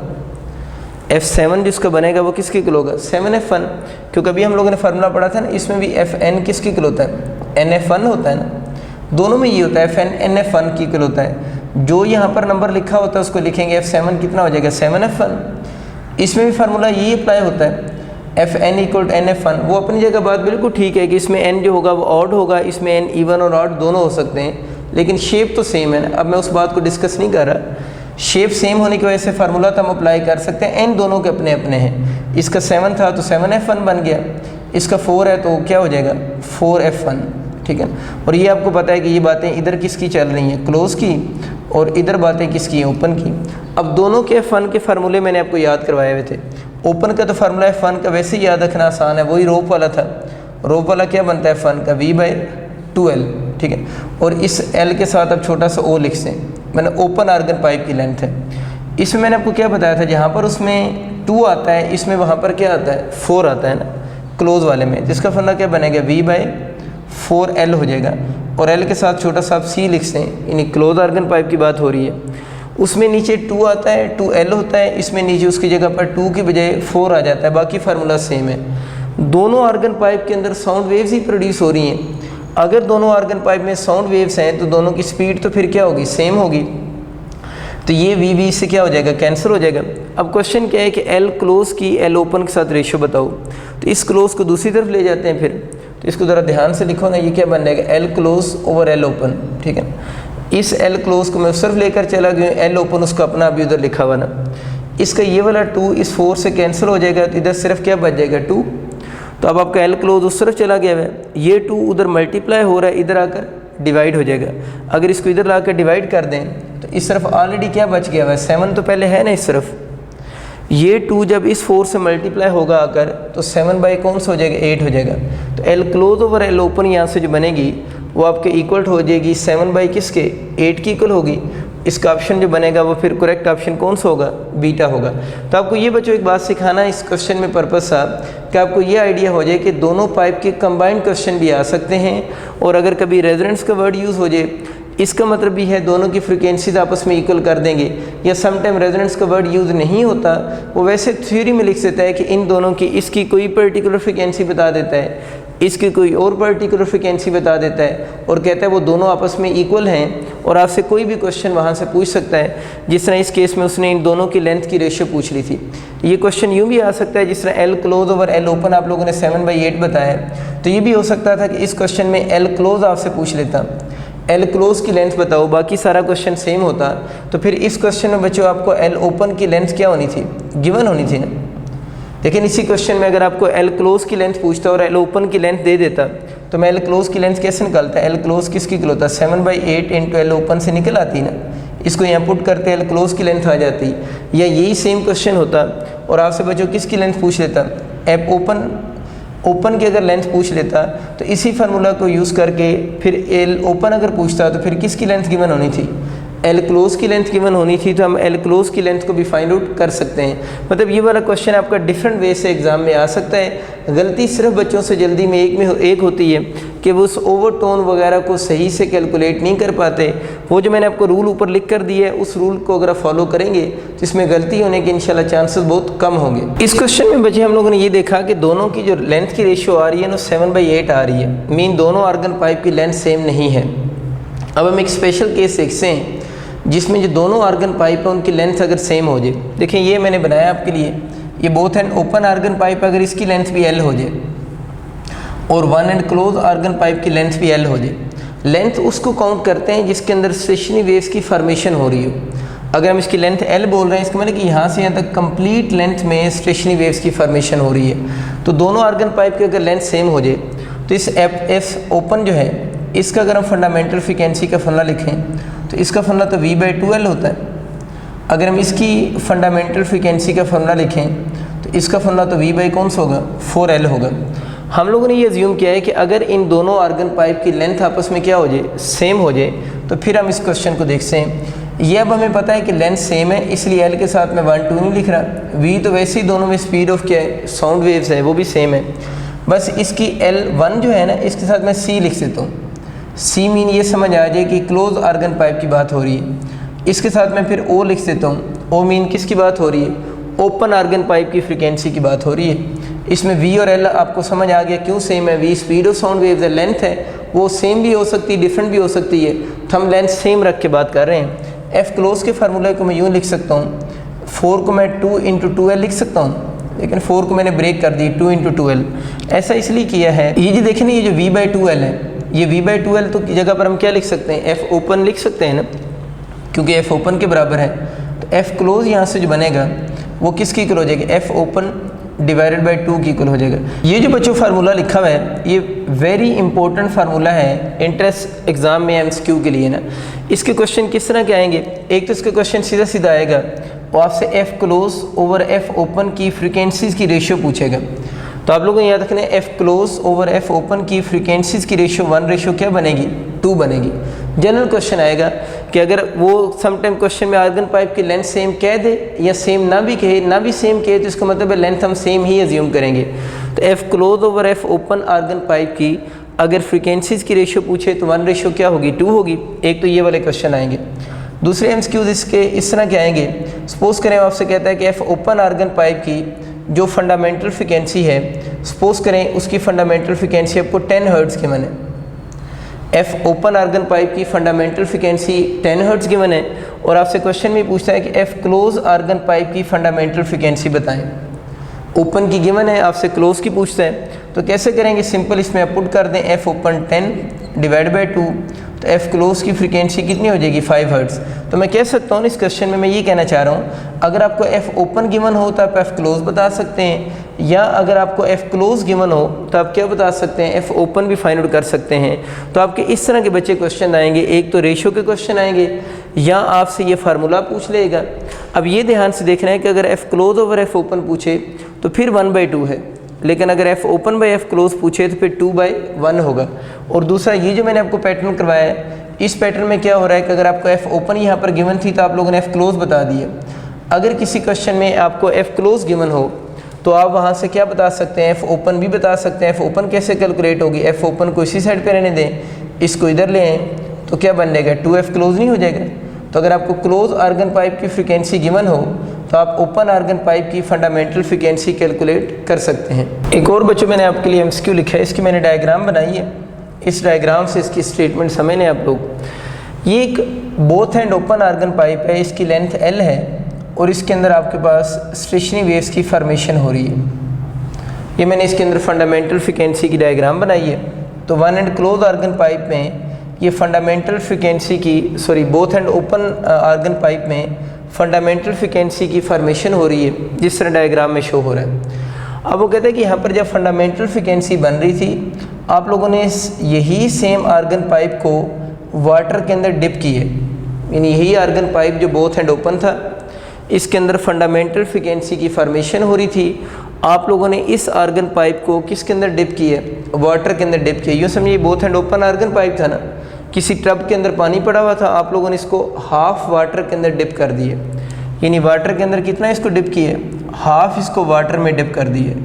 F7 जिसका बनेगा वो किसकी इक्वल होगा 7F1, क्योंकि अभी हम लोगों ने फार्मूला पढ़ा था ना, इसमें भी Fn किसकी इक्वल होता है NF1 होता है ना, दोनों में ये होता है Fn NF1 की इक्वल होता है। जो यहाँ पर नंबर लिखा होता है उसको लिखेंगे F7 कितना हो जाएगा 7F1। इसमें भी फार्मूला यही अप्लाई होता है Fn इक्वल टू NF1। वो अपनी जगह बात बिल्कुल ठीक है कि इसमें n जो होगा वो ऑड होगा, इसमें n इवन और ऑड दोनों हो सकते हैं, लेकिन शेप तो सेम है ना। अब मैं उस बात को डिस्कस नहीं कर रहा, शेप सेम होने की वजह से फार्मूला तो हम अप्लाई कर सकते हैं, n दोनों के अपने अपने हैं। इसका 7 था तो 7F1 बन गया, इसका 4 है तो क्या हो जाएगा 4F1, ठीक है। और ये आपको पता है कि ये बातें इधर किसकी चल रही हैं क्लोज की, और इधर बातें किसकी हैं ओपन की। अब दोनों के F1 के फार्मूले मैंने आपको याद करवाए हुए थे। ओपन का तो फार्मूला F1 का वैसे ही याद रखना आसान है, वही रोप वाला था। रोप वाला क्या बनता है F1 का V/2L, ठीक है। और इस L के साथ अब छोटा सा O लिख से, मैंने ओपन आर्गन पाइप की लेंथ है। इसमें मैंने आपको क्या बताया था, जहाँ पर उसमें 2 आता है इसमें वहाँ पर क्या आता है 4 आता है ना क्लोज वाले में, जिसका फार्मूला क्या बनेगा V/4L हो जाएगा। और L के साथ छोटा सा आप C लिख से, यानी क्लोज आर्गन पाइप की बात हो रही है। उसमें नीचे 2 आता है 2L होता है, इसमें नीचे उसकी जगह पर 2 की बजाय 4 आ जाता है, बाकी फार्मूला सेम है। दोनों आर्गन पाइप के अंदर साउंड वेव्स ही प्रोड्यूस हो रही हैं। अगर दोनों आर्गन पाइप में साउंड वेव्स हैं तो दोनों की स्पीड तो फिर क्या होगी सेम होगी, तो ये V इससे क्या हो जाएगा कैंसिल हो जाएगा। अब क्वेश्चन क्या है कि L क्लोज की L ओपन के साथ रेशियो बताओ, तो इस क्लोज को दूसरी तरफ ले जाते हैं फिर, तो इसको ज़रा ध्यान से लिखो ना, ये क्या बन जाएगा L close over L open, ठीक है। इस L क्लोज को मैं सिर्फ लेकर चला गया, L ओपन उसका अपना अभी उधर लिखा हुआ ना, इसका ये वाला 2 इस 4 से कैंसिल हो जाएगा, तो इधर सिर्फ क्या बच जाएगा 2। तो अब आपका L क्लोज उस तरफ चला गया है, ये 2 उधर मल्टीप्लाई हो रहा है, इधर आकर डिवाइड हो जाएगा। अगर इसको इधर लाकर डिवाइड कर दें तो इस तरफ ऑलरेडी क्या बच गया हुआ है 7 तो पहले है ना इस तरफ, ये 2 जब इस 4 से मल्टीप्लाई होगा आकर तो 7 बाई कौन सा हो जाएगा 8 हो जाएगा। तो L close over L open यहाँ से जो बनेगी वो आपके इक्वल हो जाएगी 7 बाई किसके 8 की इक्वल होगी। इसका ऑप्शन जो बनेगा वो फिर करेक्ट ऑप्शन कौन सा होगा बीटा होगा। तो आपको ये बच्चों एक बात सिखाना इस क्वेश्चन में पर्पस था कि आपको ये आइडिया हो जाए कि दोनों पाइप के कंबाइंड क्वेश्चन भी आ सकते हैं, और अगर कभी रेजोनेंस का वर्ड यूज़ हो जाए इसका मतलब भी है दोनों की फ्रिक्वेंसीज आपस में इक्वल कर देंगे, या समटाइम रेजोनेंस का वर्ड यूज़ नहीं होता, वो वैसे थ्योरी में लिख देता है कि इन दोनों की इसकी कोई पर्टिकुलर फ्रिक्वेंसी बता देता है, इसकी कोई और पर्टिकुलर फ्रिक्वेंसी बता देता है, और कहता है वो दोनों आपस में इक्वल हैं, और आपसे कोई भी क्वेश्चन वहाँ से पूछ सकता है। जिस तरह इस केस में उसने इन दोनों की लेंथ की रेशियो पूछ ली थी। ये क्वेश्चन यूँ भी आ सकता है जिस तरह L close over L open आप लोगों ने 7/8 बताया, तो ये भी हो सकता था कि इस क्वेश्चन में L क्लोज आपसे पूछ लेता, L क्लोज की लेंथ बताओ, बाकी सारा क्वेश्चन सेम होता। तो फिर इस क्वेश्चन में बच्चों आपको L ओपन की लेंथ क्या होनी थी गिवन होनी थी ना। लेकिन इसी क्वेश्चन में अगर आपको L क्लोज की लेंथ पूछता और L ओपन की लेंथ दे देता, तो मैं L क्लोज की लेंथ कैसे निकालता है, L क्लोज किसकी इक्वल होता है 7/8 इंटू L ओपन से निकल आती ना, इसको यहाँ पुट करते L क्लोज की लेंथ आ जाती, या यही सेम क्वेश्चन होता और आपसे बच्चों किसकी लेंथ पूछ लेता F ओपन की अगर लेंथ पूछ लेता, तो इसी फार्मूला को यूज़ करके फिर L ओपन अगर पूछता तो फिर किसकी लेंथ गिवन होनी थी L क्लोज की लेंथ गिवन होनी थी, तो हम L क्लोज की लेंथ को भी फाइंड आउट कर सकते हैं। मतलब ये वाला क्वेश्चन आपका डिफरेंट वे से एग्जाम में आ सकता है। गलती सिर्फ बच्चों से जल्दी में एक होती है कि वो उस ओवरटोन वगैरह को सही से कैलकुलेट नहीं कर पाते। वो जो मैंने आपको रूल ऊपर लिख कर दिया है उस रूल को अगर फॉलो करेंगे तो इसमें गलती होने के इंशाल्लाह चांसेस बहुत कम होंगे। इस क्वेश्चन में बच्चे हम लोगों ने ये देखा कि दोनों की जो लेंथ की रेशियो आ रही है ना 7/8 आ रही है, मीन दोनों आर्गन पाइप की लेंथ सेम नहीं है। अब हम एक स्पेशल केस देखते हैं जिसमें जो दोनों आर्गन पाइप है उनकी लेंथ अगर सेम हो जाए। देखिए ये मैंने बनाया आपके लिए, ये both end open organ pipe अगर इसकी लेंथ भी L हो जाए और one end close organ pipe की लेंथ भी L हो जाए, लेंथ उसको काउंट करते हैं जिसके अंदर स्टेशनरी वेव्स की फॉर्मेशन हो रही हो। अगर हम इसकी लेंथ L बोल रहे हैं इसका मतलब कि यहाँ से यहाँ तक कंप्लीट लेंथ में स्टेशनरी वेव्स की फॉर्मेशन हो रही है। तो दोनों आर्गन पाइप की अगर लेंथ सेम हो जाए तो इस F ओपन जो है इसका अगर हम फंडामेंटल फ्रिक्वेंसी का फंडा लिखें तो इसका फंडा तो V/2L होता है। अगर हम इसकी फंडामेंटल फ्रिक्वेंसी का फंडा लिखें तो इसका फंडा तो V कौन सा होगा 4L होगा। हम लोगों ने ये अज्यूम किया है कि अगर इन दोनों आर्गन पाइप की लेंथ आपस में क्या हो जाए सेम हो जाए तो फिर हम इस क्वेश्चन को देखते हैं। ये अब हमें पता है कि लेंथ सेम है इसलिए L के साथ मैं 1 2 नहीं लिख रहा। V तो वैसे ही दोनों में स्पीड ऑफ क्या है साउंड वेव्स है वो भी सेम है, बस इसकी L1 जो है ना इसके साथ मैं C लिख देता हूँ। C मीन ये समझ आ जाए कि क्लोज आर्गन पाइप की बात हो रही है। इसके साथ मैं फिर O लिख देता हूँ। O मीन किसकी बात हो रही है ओपन आर्गन पाइप की फ्रीक्वेंसी की बात हो रही है। इसमें वी और एल आपको समझ आ गया क्यों सेम है। V speed of sound waves है, लेंथ है वो सेम भी हो सकती है, डिफरेंट भी हो सकती है, तो हम लेंथ सेम रख के बात कर रहे हैं। एफ क्लोज के फार्मूले को मैं यूँ लिख सकता हूँ, 4 को मैं 2 × 2L लिख सकता हूँ, लेकिन 4 को मैंने ब्रेक कर दी 2 × 2L। ऐसा इसलिए किया है, ये जो देखें ना ये जो V/2L है, ये V/2L तो की जगह पर हम क्या लिख सकते हैं, एफ ओपन लिख सकते हैं ना, क्योंकि एफ ओपन के बराबर है। तो एफ क्लोज यहाँ से जो बनेगा वो किसकी इक्वल हो जाएगा, एफ ओपन डिवाइडेड बाई 2 की इक्वल हो जाएगा। ये जो बच्चों फार्मूला लिखा हुआ है ये वेरी इंपॉर्टेंट फार्मूला है इंट्रेंस एग्जाम में MCQ के लिए ना। इसके क्वेश्चन किस तरह के आएंगे, एक तो इसका क्वेश्चन सीधा सीधा आएगा, वो आपसे F close over F open की फ्रीक्वेंसीज़ की रेशियो पूछेगा। तो आप लोगों को याद रखना है F close over F open की फ्रीक्वेंसीज़ की रेशियो 1 रेशियो क्या बनेगी, 2 बनेगी। जनरल क्वेश्चन आएगा कि अगर वो समटाइम क्वेश्चन में आर्गन पाइप की लेंथ सेम कह दे या सेम ना भी कहे, ना भी सेम कहे, तो इसका मतलब है लेंथ हम सेम ही एज्यूम करेंगे। तो F close over F open organ pipe की अगर फ्रीक्वेंसीज़ की रेशियो पूछे तो 1 रेशियो क्या होगी, 2 होगी। एक तो ये वाले क्वेश्चन आएंगे। दूसरे MCQs इसके इस तरह के आएंगे, सपोज करें आपसे कहता है कि एफ ओपन आर्गन पाइप की जो फंडामेंटल फ्रीक्वेंसी है, सपोज करें उसकी फंडामेंटल फ्रीक्वेंसी आपको 10 हर्ट्ज़ की गिवन है। एफ ओपन आर्गन पाइप की फंडामेंटल फ्रीक्वेंसी 10 हर्ट्ज़ गिवन है और आपसे क्वेश्चन में पूछता है कि एफ क्लोज आर्गन पाइप की फंडामेंटल फ्रीक्वेंसी बताएं। ओपन की गिवन है, आपसे क्लोज की पूछता है, तो कैसे करेंगे, सिंपल इसमें आप पुट कर दें एफ ओपन 10 डिवाइड बाई 2, तो एफ क्लोज की फ्रीक्वेंसी कितनी हो जाएगी, 5 हर्ट्ज़। तो मैं कह सकता हूँ इस क्वेश्चन में मैं ये कहना चाह रहा हूँ, अगर आपको एफ ओपन गिवन हो तो आप एफ क्लोज बता सकते हैं, या अगर आपको एफ क्लोज गिवन हो तो आप क्या बता सकते हैं, एफ ओपन भी फाइंड आउट कर सकते हैं। तो आपके इस तरह के बच्चे क्वेश्चन आएंगे, एक तो रेशियो के क्वेश्चन आएंगे या आपसे ये फार्मूला पूछ लेगा। अब ये ध्यान से देखना है कि अगर F close over F open पूछे तो फिर 1/2 है, लेकिन अगर F open by F close पूछे तो फिर 2/1 होगा। और दूसरा ये जो मैंने आपको पैटर्न करवाया है, इस पैटर्न में क्या हो रहा है कि अगर आपको एफ ओपन यहाँ पर गिवन थी तो आप लोगों ने एफ क्लोज बता दिया। अगर किसी क्वेश्चन में आपको एफ क्लोज गिवन हो तो आप वहाँ से क्या बता सकते हैं, एफ ओपन भी बता सकते हैं। एफ ओपन कैसे कैलकुलेट होगी, एफ ओपन को इसी साइड पे रहने दें, इसको इधर ले आएँ तो क्या बन जाएगा, 2f क्लोज नहीं हो जाएगा। तो अगर आपको क्लोज आर्गन पाइप की फ्रीक्वेंसी गिवन हो तो आप ओपन आर्गन पाइप की फंडामेंटल फ्रीक्वेंसी कैलकुलेट कर सकते हैं। एक और बच्चों मैंने आपके लिए MCQ लिखा है, इसकी मैंने डायग्राम बनाई है, इस डायग्राम से इसकी स्टेटमेंट समझ लें आप लोग। ये एक both end open organ pipe है, इसकी लेंथ L है और इसके अंदर आपके पास स्टेशनरी वेव्स की फॉर्मेशन हो रही है। ये मैंने इसके अंदर फंडामेंटल फ्रीक्वेंसी की डायग्राम बनाई है। तो one end close organ pipe में ये फंडामेंटल फ्रीक्वेंसी की both end open organ pipe में फंडामेंटल फ्रीक्वेंसी की फॉर्मेशन हो रही है, जिस तरह डायग्राम में शो हो रहा है। अब वो कहते हैं कि यहाँ पर जब फंडामेंटल फ्रीक्वेंसी बन रही थी, आप लोगों ने यही सेम आर्गन पाइप को वाटर के अंदर डिप की है, यानी यही आर्गन पाइप जो बोथ एंड ओपन था, इसके अंदर फंडामेंटल फ्रीक्वेंसी की फॉर्मेशन हो रही थी। आप लोगों ने इस आर्गन पाइप को किसके अंदर डिप किया, वाटर के अंदर डिप किया। यूँ समझिए both end open organ pipe था ना, किसी टब के अंदर पानी पड़ा हुआ था, आप लोगों ने इसको हाफ वाटर के अंदर डिप कर दिए, यानी वाटर के अंदर कितना इसको डिप किए, हाफ इसको वाटर में डिप कर दिए।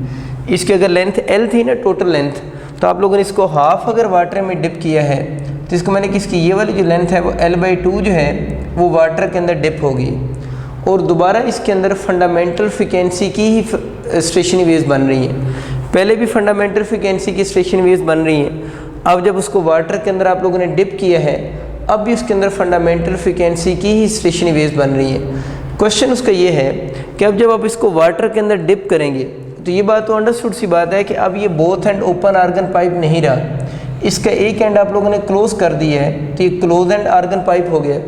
इसकी अगर लेंथ L थी ना, टोटल लेंथ, तो आप लोगों ने इसको हाफ अगर वाटर में डिप किया है तो इसको मैंने किसकी, ये वाली जो लेंथ है वो L/2 जो है वो वाटर के अंदर डिप होगी और दोबारा इसके अंदर फंडामेंटल फ्रीक्वेंसी की ही स्टेशनरी वेव्स बन रही हैं। पहले भी फंडामेंटल फ्रीक्वेंसी की स्टेशनरी वेव्स बन रही हैं, अब जब उसको वाटर के अंदर आप लोगों ने डिप किया है, अब भी उसके अंदर फंडामेंटल फ्रीक्वेंसी की ही स्टेशनरी वेव्स बन रही हैं। क्वेश्चन उसका ये है कि अब जब आप इसको वाटर के अंदर डिप करेंगे तो ये बात तो अंडरस्टूड सी बात है कि अब ये both end open organ pipe नहीं रहा, इसका एक एंड आप लोगों ने क्लोज कर दिया है, तो ये क्लोज एंड आर्गन पाइप हो गया।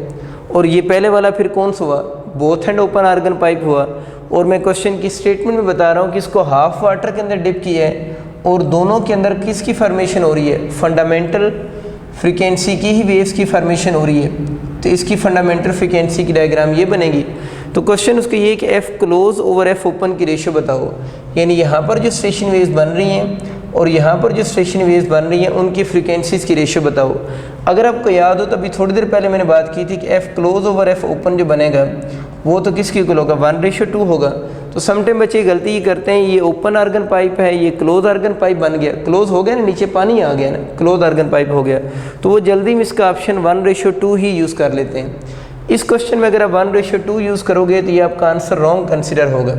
और ये पहले वाला फिर कौन सा हुआ, both end open organ pipe हुआ। और मैं क्वेश्चन की स्टेटमेंट में बता रहा हूँ कि इसको हाफ वाटर के अंदर डिप किया है और दोनों के अंदर किसकी फॉर्मेशन हो रही है, फंडामेंटल फ्रीक्वेंसी की ही वेव्स की फॉर्मेशन हो रही है। तो इसकी फंडामेंटल फ्रीक्वेंसी की डायग्राम ये बनेगी। तो क्वेश्चन उसका ये है कि F close over F open की रेशियो बताओ, यानी यहाँ पर जो स्टेशन वेव्स बन रही हैं और यहाँ पर जो स्टेशन वेव्स बन रही हैं उनकी फ्रीक्वेंसीज़ की रेशियो बताओ। अगर आपको याद हो तो अभी थोड़ी देर पहले मैंने बात की थी कि F close over F open जो बनेगा वो तो किसकी इक्वल होगा, 1:2 होगा। तो समटाइम बच्चे गलती ये करते हैं, ये ओपन आर्गन पाइप है, ये क्लोज आर्गन पाइप बन गया, क्लोज हो गया ना, नीचे पानी आ गया ना, क्लोज आर्गन पाइप हो गया, तो वो जल्दी में इसका ऑप्शन 1:2 ही यूज़ कर लेते हैं। इस क्वेश्चन में अगर आप 1:2 यूज़ करोगे तो ये आपका आंसर रॉन्ग कंसिडर होगा।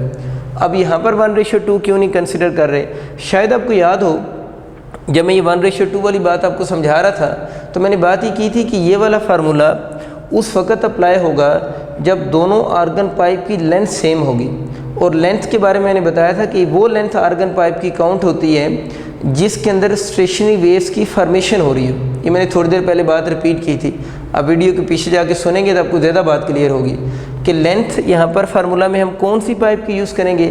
अब यहाँ पर 1:2 क्यों नहीं कंसिडर कर रहे? शायद आपको याद हो जब मैं ये 1:2 वाली बात आपको समझा रहा था तो मैंने बात ही की थी कि ये वाला फार्मूला उस वक़्त अप्लाई होगा जब दोनों आर्गन पाइप की लेंथ सेम होगी। और लेंथ के बारे में मैंने बताया था कि वो लेंथ आर्गन पाइप की काउंट होती है जिसके अंदर स्टेशनरी वेव्स की फॉर्मेशन हो रही हो। ये मैंने थोड़ी देर पहले बात रिपीट की थी, अब वीडियो के पीछे जाके सुनेंगे तो आपको ज़्यादा बात क्लियर होगी कि लेंथ यहाँ पर फार्मूला में हम कौन सी पाइप की यूज़ करेंगे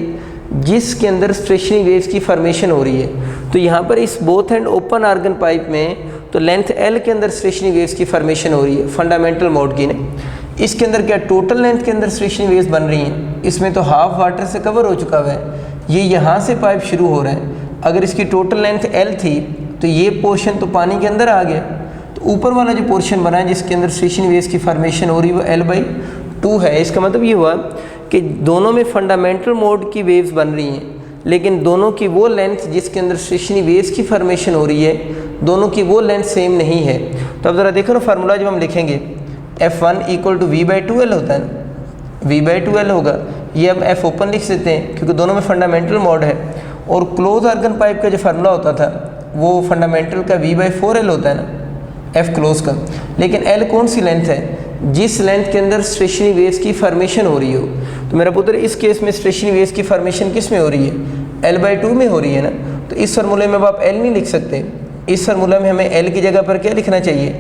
जिसके अंदर स्टेशनरी वेव्स की फॉर्मेशन हो रही है। तो यहाँ पर इस both end open organ pipe में तो लेंथ L के अंदर स्टेशनरी वेव्स की फॉर्मेशन हो रही है फंडामेंटल मोड की ने। इसके अंदर क्या टोटल लेंथ के अंदर स्टेशनरी वेव्स बन रही हैं? इसमें तो हाफ वाटर से कवर हो चुका हुआ है, ये यहाँ से पाइप शुरू हो रहा है। अगर इसकी टोटल लेंथ L थी तो ये पोर्शन तो पानी के अंदर आ गया, तो ऊपर वाला जो पोर्शन बना है जिसके अंदर स्टेशनरी वेव्स की फॉर्मेशन हो रही है वो L/2 है। इसका मतलब ये हुआ कि दोनों में फंडामेंटल मोड की वेव्स बन रही हैं, लेकिन दोनों की वो लेंथ जिसके अंदर स्टेशनरी वेव्स की फॉर्मेशन हो रही है, दोनों की वो लेंथ सेम नहीं है। तो अब ज़रा देखो ना, फार्मूला जब हम लिखेंगे F1 = V/2L होता है ना, V/2L होगा। ये हम F ओपन लिख सकते हैं क्योंकि दोनों में फंडामेंटल मोड है। और क्लोज आर्गन पाइप का जो फार्मूला होता था वो फंडामेंटल का V/4L होता है ना, F क्लोज का। लेकिन L कौन सी लेंथ है? जिस लेंथ के अंदर स्टेशनरी वेव्स की फॉर्मेशन हो रही हो। तो मेरा पुत्र इस केस में स्टेशनरी वेव्स की फॉर्मेशन किस में हो रही है? L/2 में हो रही है ना। तो इस फार्मूले में अब आप L नहीं लिख सकते, इस फार्मूला में हमें L की जगह पर क्या लिखना चाहिए?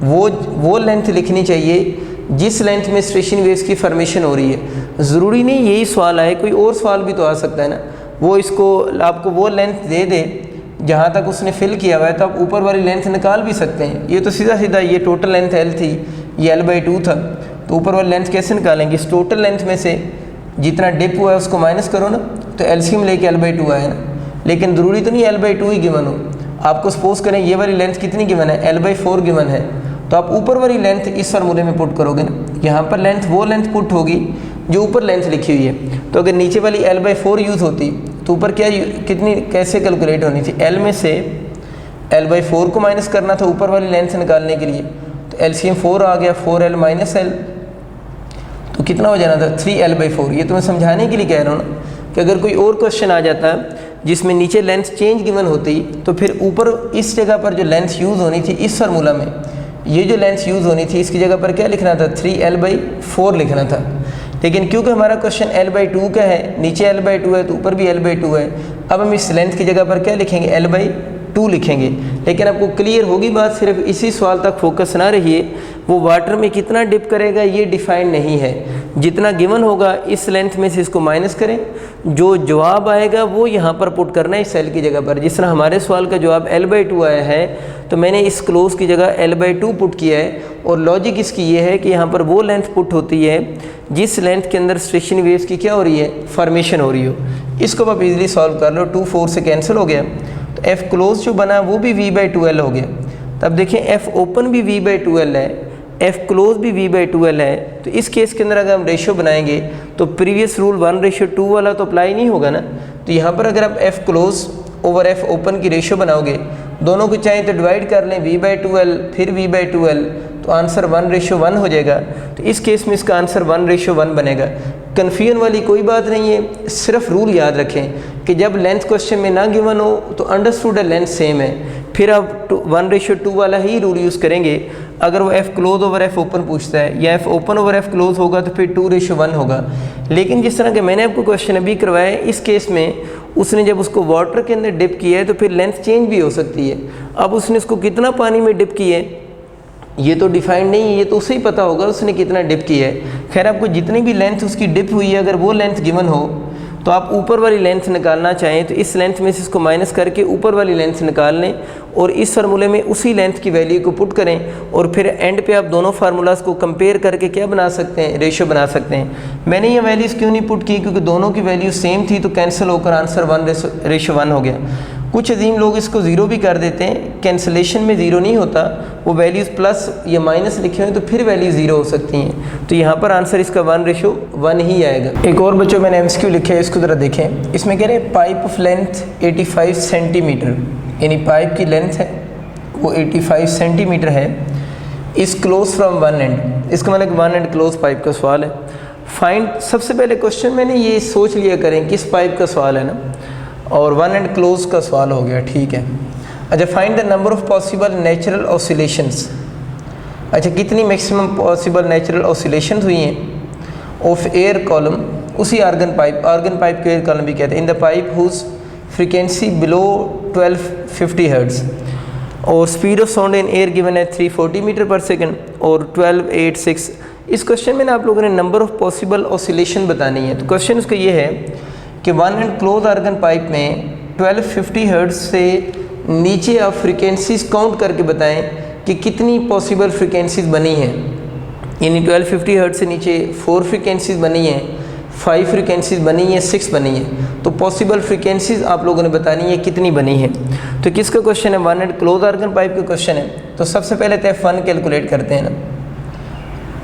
वो लेंथ लिखनी चाहिए जिस लेंथ में स्टेशनरी वेव्स की फॉर्मेशन हो रही है। ज़रूरी नहीं यही सवाल आए, कोई और सवाल भी तो आ सकता है ना। वो इसको आपको वो लेंथ दे दे जहाँ तक उसने फिल किया हुआ है, तो आप ऊपर वाली लेंथ निकाल भी सकते हैं। ये तो सीधा सीधा ये टोटल लेंथ L थी, ये L/2 था, तो ऊपर वाली लेंथ कैसे निकालेंगे? इस टोटल लेंथ में से जितना डिप हुआ है उसको माइनस करो ना, तो एलसीएम लेके L/2 आया ना। लेकिन ज़रूरी तो नहीं L/2 ही गिवन हो। आपको सपोज करें ये वाली लेंथ कितनी गिवन है? L/4 गिवन है, तो आप ऊपर वाली लेंथ इस फार्मूले में पुट करोगे ना। यहाँ पर लेंथ वो लेंथ पुट होगी जो ऊपर लेंथ लिखी हुई है। तो अगर नीचे वाली L/4 यूज़ होती तो ऊपर क्या कितनी कैसे कैलकुलेट होनी थी? L में से L/4 को माइनस करना था ऊपर वाली लेंथ निकालने के लिए, तो एलसीएम 4 आ गया, 4L - L, तो कितना हो जाना था? 3L/4। ये तो मैं समझाने के लिए कह रहा हूँ ना कि अगर कोई और क्वेश्चन आ जाता जिसमें नीचे लेंथ चेंज गिवन होती तो फिर ऊपर इस जगह पर जो लेंथ यूज़ होनी थी इस फार्मूला में, ये जो लेंथ यूज़ होनी थी इसकी जगह पर क्या लिखना था? 3L/4 लिखना था। लेकिन क्योंकि हमारा क्वेश्चन L/2 का है, नीचे L/2 है तो ऊपर भी L/2 है, अब हम इस लेंथ की जगह पर क्या लिखेंगे? L/2 लिखेंगे। लेकिन आपको क्लियर होगी बात, सिर्फ इसी सवाल तक फोकस ना रहिए। वो वाटर में कितना डिप करेगा ये डिफाइंड नहीं है, जितना गिवन होगा इस लेंथ में से इसको माइनस करें, जो जवाब आएगा वो यहाँ पर पुट करना है इस L की जगह पर। जिस तरह हमारे सवाल का जवाब L/2 आया है तो मैंने इस क्लोज की जगह L/2 पुट किया है। और लॉजिक इसकी ये है कि यहाँ पर वो लेंथ पुट होती है जिस लेंथ के अंदर स्टेशनरी वेव्स की क्या हो रही है? फॉर्मेशन हो रही हो। इसको आप इजीली सॉल्व कर लो, 2 4 से कैंसिल हो गया, तो F क्लोज जो बना वो भी V/2L हो गया। तब देखें F ओपन भी V/2L है, F क्लोज भी V/2L है। तो इस केस के अंदर अगर हम रेशियो बनाएंगे तो प्रीवियस रूल 1:2 वाला तो अप्लाई नहीं होगा ना। तो यहाँ पर अगर आप F close over F open की रेशियो बनाओगे, दोनों को चाहे तो डिवाइड कर लें, V/2L फिर V/2L, तो आंसर 1:1 हो जाएगा। तो इस केस में इसका आंसर 1:1 बनेगा। कन्फ्यूजन वाली कोई बात नहीं है, सिर्फ रूल याद रखें कि जब लेंथ क्वेश्चन में ना गिवन हो तो अंडरस्टूड लेंथ सेम है, फिर आप 1:2 वाला ही रूल यूज़ करेंगे। अगर वो F close over F open पूछता है या F open over F close होगा तो फिर 2:1 होगा। लेकिन जिस तरह के मैंने आपको क्वेश्चन अभी करवाया है, इस केस में उसने जब उसको वाटर के अंदर डिप किया है तो फिर लेंथ चेंज भी हो सकती है। अब उसने उसको कितना पानी में डिप किया है ये तो डिफाइंड नहीं है, ये तो उसे ही पता होगा उसने कितना डिप किया है। खैर आपको जितनी भी लेंथ उसकी डिप हुई है अगर वो लेंथ गिवन हो तो आप ऊपर वाली लेंथ निकालना चाहें तो इस लेंथ में से इसको माइनस करके ऊपर वाली लेंथ निकाल लें और इस फार्मूले में उसी लेंथ की वैल्यू को पुट करें और फिर एंड पे आप दोनों फार्मूलाज को कंपेयर करके क्या बना सकते हैं? रेशियो बना सकते हैं। मैंने ये वैल्यूज़ क्यों नहीं पुट की? क्योंकि दोनों की वैल्यू सेम थी तो कैंसिल होकर आंसर 1:1 हो गया। कुछ अजीम लोग इसको ज़ीरो भी कर देते हैं, कैंसिलेशन में ज़ीरो नहीं होता, वो वैल्यूज़ प्लस या माइनस लिखे हुए तो फिर वैल्यू ज़ीरो हो सकती हैं। तो यहाँ पर आंसर इसका 1:1 ही आएगा। एक और बच्चों मैंने MCQ लिखे है, इसको ज़रा देखें। इसमें कह रहे हैं पाइप ऑफ लेंथ 85 सेंटीमीटर, यानी पाइप की लेंथ है वो 85 सेंटीमीटर है। Is close from one and, इसका मतलब वन एंड क्लोज पाइप का सवाल है। फाइंड, सबसे पहले क्वेश्चन मैंने ये सोच लिया करें किस पाइप का सवाल है ना, और वन एंड क्लोज का सवाल हो गया, ठीक है। अच्छा, find the number of possible natural oscillations. अच्छा, कितनी मैक्सिमम पॉसिबल नेचुरल ऑसिलेशंस हुई हैं ऑफ एयर कॉलम, उसी आर्गन पाइप को एयर कॉलम भी कहते हैं, in the pipe whose frequency below 1250 hertz और speed of sound in air given है 340 मीटर पर सेकंड और 1286। इस क्वेश्चन में ना आप लोगों ने नंबर ऑफ पॉसिबल ऑसिलेशन बतानी है। तो क्वेश्चन उसका ये है कि one end close organ pipe में 1250 हर्ट्ज से नीचे आप फ्रीक्वेंसीज काउंट करके बताएं कि कितनी पॉसिबल फ्रीक्वेंसीज बनी हैं। यानी 1250 हर्ट्ज से नीचे 4 फ्रीक्वेंसीज बनी हैं, 5 फ्रीक्वेंसीज बनी हैं, 6 बनी हैं। तो पॉसिबल फ्रीक्वेंसीज आप लोगों ने बतानी है कितनी बनी है। तो किसका क्वेश्चन है? One end close organ pipe का क्वेश्चन है। तो सबसे पहले तो F1 कैलकुलेट करते हैं ना,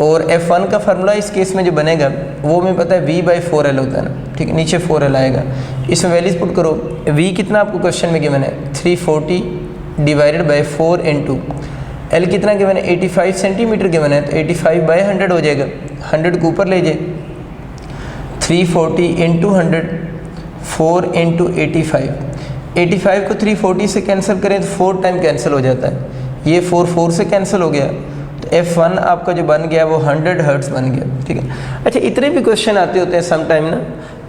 और F1 का फार्मूला इस केस में जो बनेगा वो हमें पता है V/4L होता है ना, ठीक है, नीचे 4L आएगा। इसमें वैल्यूज पुट करो। V कितना आपको क्वेश्चन में गिवन है? 340 डिवाइडेड बाई 4 इंटू L कितना गिवन है? 85 सेंटीमीटर गिवन है, तो 85/100 हो जाएगा। 100 को ऊपर ले जाए, 340 इंटू 100, 4 इंटू 85 को 340 से कैंसिल करें तो 4 टाइम कैंसिल हो जाता है, ये 4 से कैंसिल हो गया। तो F1 आपका जो बन गया वो 100 हर्ट्ज बन गया, ठीक है। अच्छा, इतने भी क्वेश्चन आते होते हैं सम टाइम ना,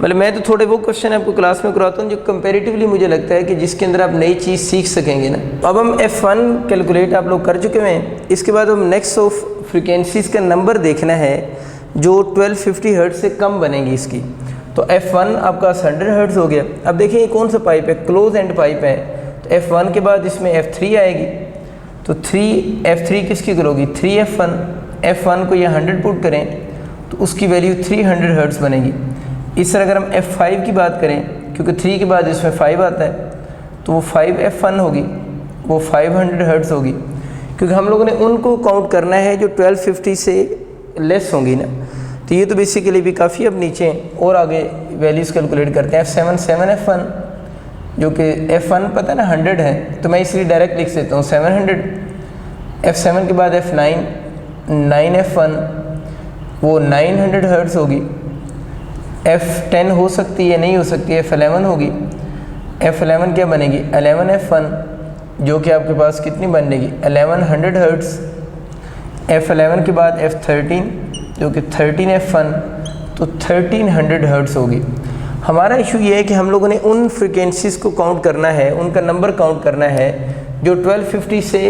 मतलब मैं तो थोड़े वो क्वेश्चन आपको क्लास में कराता हूँ जो कंपैरेटिवली मुझे लगता है कि जिसके अंदर आप नई चीज़ सीख सकेंगे ना। अब हम F1 कैलकुलेट आप लोग कर चुके हैं। इसके बाद हम नेक्स्ट ऑफ फ्रिक्वेंसीज़ का नंबर देखना है जो 1250 हर्ट्ज से कम बनेगी इसकी। तो F1 आपका 100 हर्ट्ज हो गया। अब देखिए ये कौन सा पाइप है? क्लोज एंड पाइप है। तो F1 के बाद इसमें F3 आएगी, तो F3 किसकी करोगी? 3F1। F1 को ये 100 पुट करें तो उसकी वैल्यू 300 हर्ट्ज बनेगी। इस तरह अगर हम F5 की बात करें, क्योंकि 3 के बाद इसमें 5 आता है, तो वो 5F1 होगी, वो 500 हर्ट्ज होगी। क्योंकि हम लोगों ने उनको काउंट करना है जो 1250 से लेस होंगी ना। तो ये तो बेसिकली भी काफ़ी अब नीचे हैं, और आगे वैल्यूज़ कैलकुलेट करते हैं। F7 जो कि F1 पता है ना 100 है, तो मैं इसलिए डायरेक्ट लिख देता हूँ 700। F7 के बाद F9 9F1 वो 900 हर्ट्ज होगी। F10 हो सकती है, नहीं हो सकती है, F11 होगी। F11 क्या बनेगी? 11F1 जो कि आपके पास कितनी बनेगी? 1100 हर्ट्ज। F11 के बाद F13 जो कि 13F1, तो 1300 हर्ट्ज होगी। हमारा इशू ये है कि हम लोगों ने उन फ्रिक्वेंसीज़ को काउंट करना है, उनका नंबर काउंट करना है जो 1250 से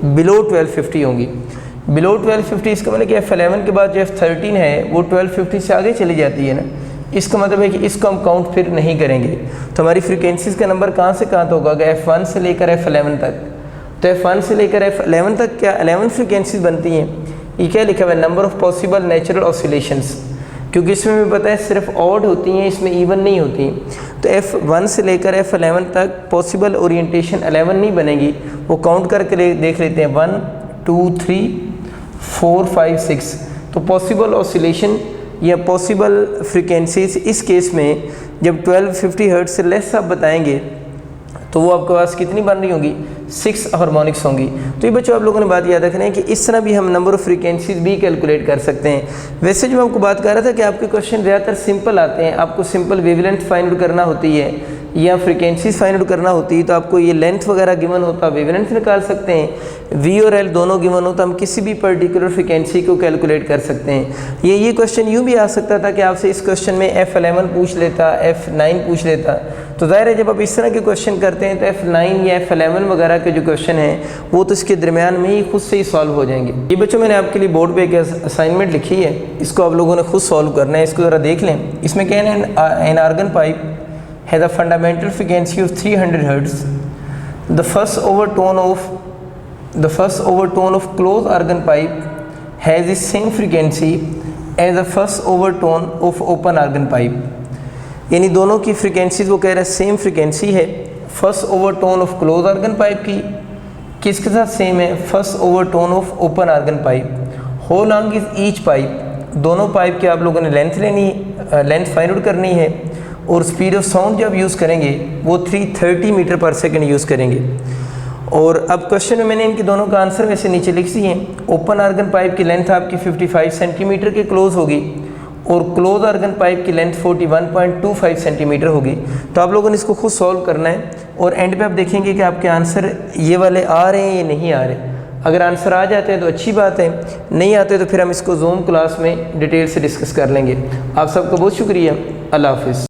बिलो 1250 होंगी। बिलो 1250 इसका मतलब कि F11 के बाद जो F13 है वो 1250 से आगे चली जाती है ना। इसका मतलब है कि इसको हम काउंट फिर नहीं करेंगे। तो हमारी फ्रिक्वेंसीज़ का नंबर कहाँ से कहाँ तक होगा? F1 से लेकर F11 तक। तो F1 से लेकर F11 तक क्या 11 फ्रिक्वेंसीज बनती हैं। ये क्या लिखा हुआ है? Number of possible natural oscillations, क्योंकि इसमें हमें पता है सिर्फ ऑड होती हैं, इसमें इवन नहीं होती। तो F1 से लेकर F11 तक पॉसिबल ओरिएंटेशन 11 नहीं बनेगी, वो काउंट करके देख लेते हैं। 1 2 3 4 5 6। तो पॉसिबल ऑसिलेशन या पॉसिबल फ्रिक्वेंसीज इस केस में जब 1250 हर्ट्ज से लेस आप बताएंगे तो वो आपके पास कितनी बन रही होंगी? 6 हार्मोनिक्स होंगी। तो ये बच्चों आप लोगों ने बात याद रखना है कि इस तरह भी हम नंबर ऑफ फ्रीक्वेंसीज भी कैलकुलेट कर सकते हैं। वैसे जो मैं आपको बात कर रहा था कि आपके क्वेश्चन ज़्यादातर सिंपल आते हैं, आपको सिंपल वेवलेंथ फाइंड आउट करना होती है या फ्रीक्वेंसीज फाइंड आउट करना होती है, तो आपको ये लेंथ वगैरह गिवन होता है, वेवलेंथ निकाल सकते हैं। V और L दोनों गिवन हो तो हम किसी भी पर्टिकुलर फ्रीक्वेंसी को कैलकुलेट कर सकते हैं। ये क्वेश्चन यूँ भी आ सकता था कि आपसे इस क्वेश्चन में F11 पूछ लेता, F9 पूछ लेता। तो ज़ाहिर है जब आप इस तरह के क्वेश्चन करते हैं तो F9 या F11 वगैरह के जो क्वेश्चन हैं वो तो इसके दरमियान में ही खुद से ही सॉल्व हो जाएंगे। ये बच्चों मैंने आपके लिए बोर्ड पे एक असाइनमेंट लिखी है, इसको आप लोगों ने खुद सॉल्व करना है। इसको ज़रा देख लें। इसमें क्या है, an organ pipe has a fundamental frequency of 300 Hz. The first overtone of closed organ pipe has the same frequency as the first overtone of open organ pipe. यानी दोनों की फ्रीक्वेंसीज वो कह रहा है सेम फ्रीक्वेंसी है। First overtone of close organ pipe की किसके साथ सेम है? First overtone of open organ pipe. How long is each pipe? दोनों पाइप की आप लोगों ने लेंथ लेनी, लेंथ फाइंड आउट करनी है। और स्पीड ऑफ साउंड जब यूज़ करेंगे वो 330 मीटर पर सेकंड यूज़ करेंगे। और अब क्वेश्चन में मैंने इनके दोनों का आंसर वैसे नीचे लिख दिए हैं। ओपन आर्गन पाइप की लेंथ आपकी 55 सेंटीमीटर के क्लोज होगी और क्लोज आर्गन पाइप की लेंथ 41.25 सेंटीमीटर होगी। तो आप लोगों ने इसको खुद सॉल्व करना है और एंड पे आप देखेंगे कि आपके आंसर ये वाले आ रहे हैं या नहीं आ रहे। अगर आंसर आ जाते हैं तो अच्छी बात है, नहीं आते तो फिर हम इसको जूम क्लास में डिटेल से डिस्कस कर लेंगे। आप सबका बहुत शुक्रिया। अल्लाह हाफिज़।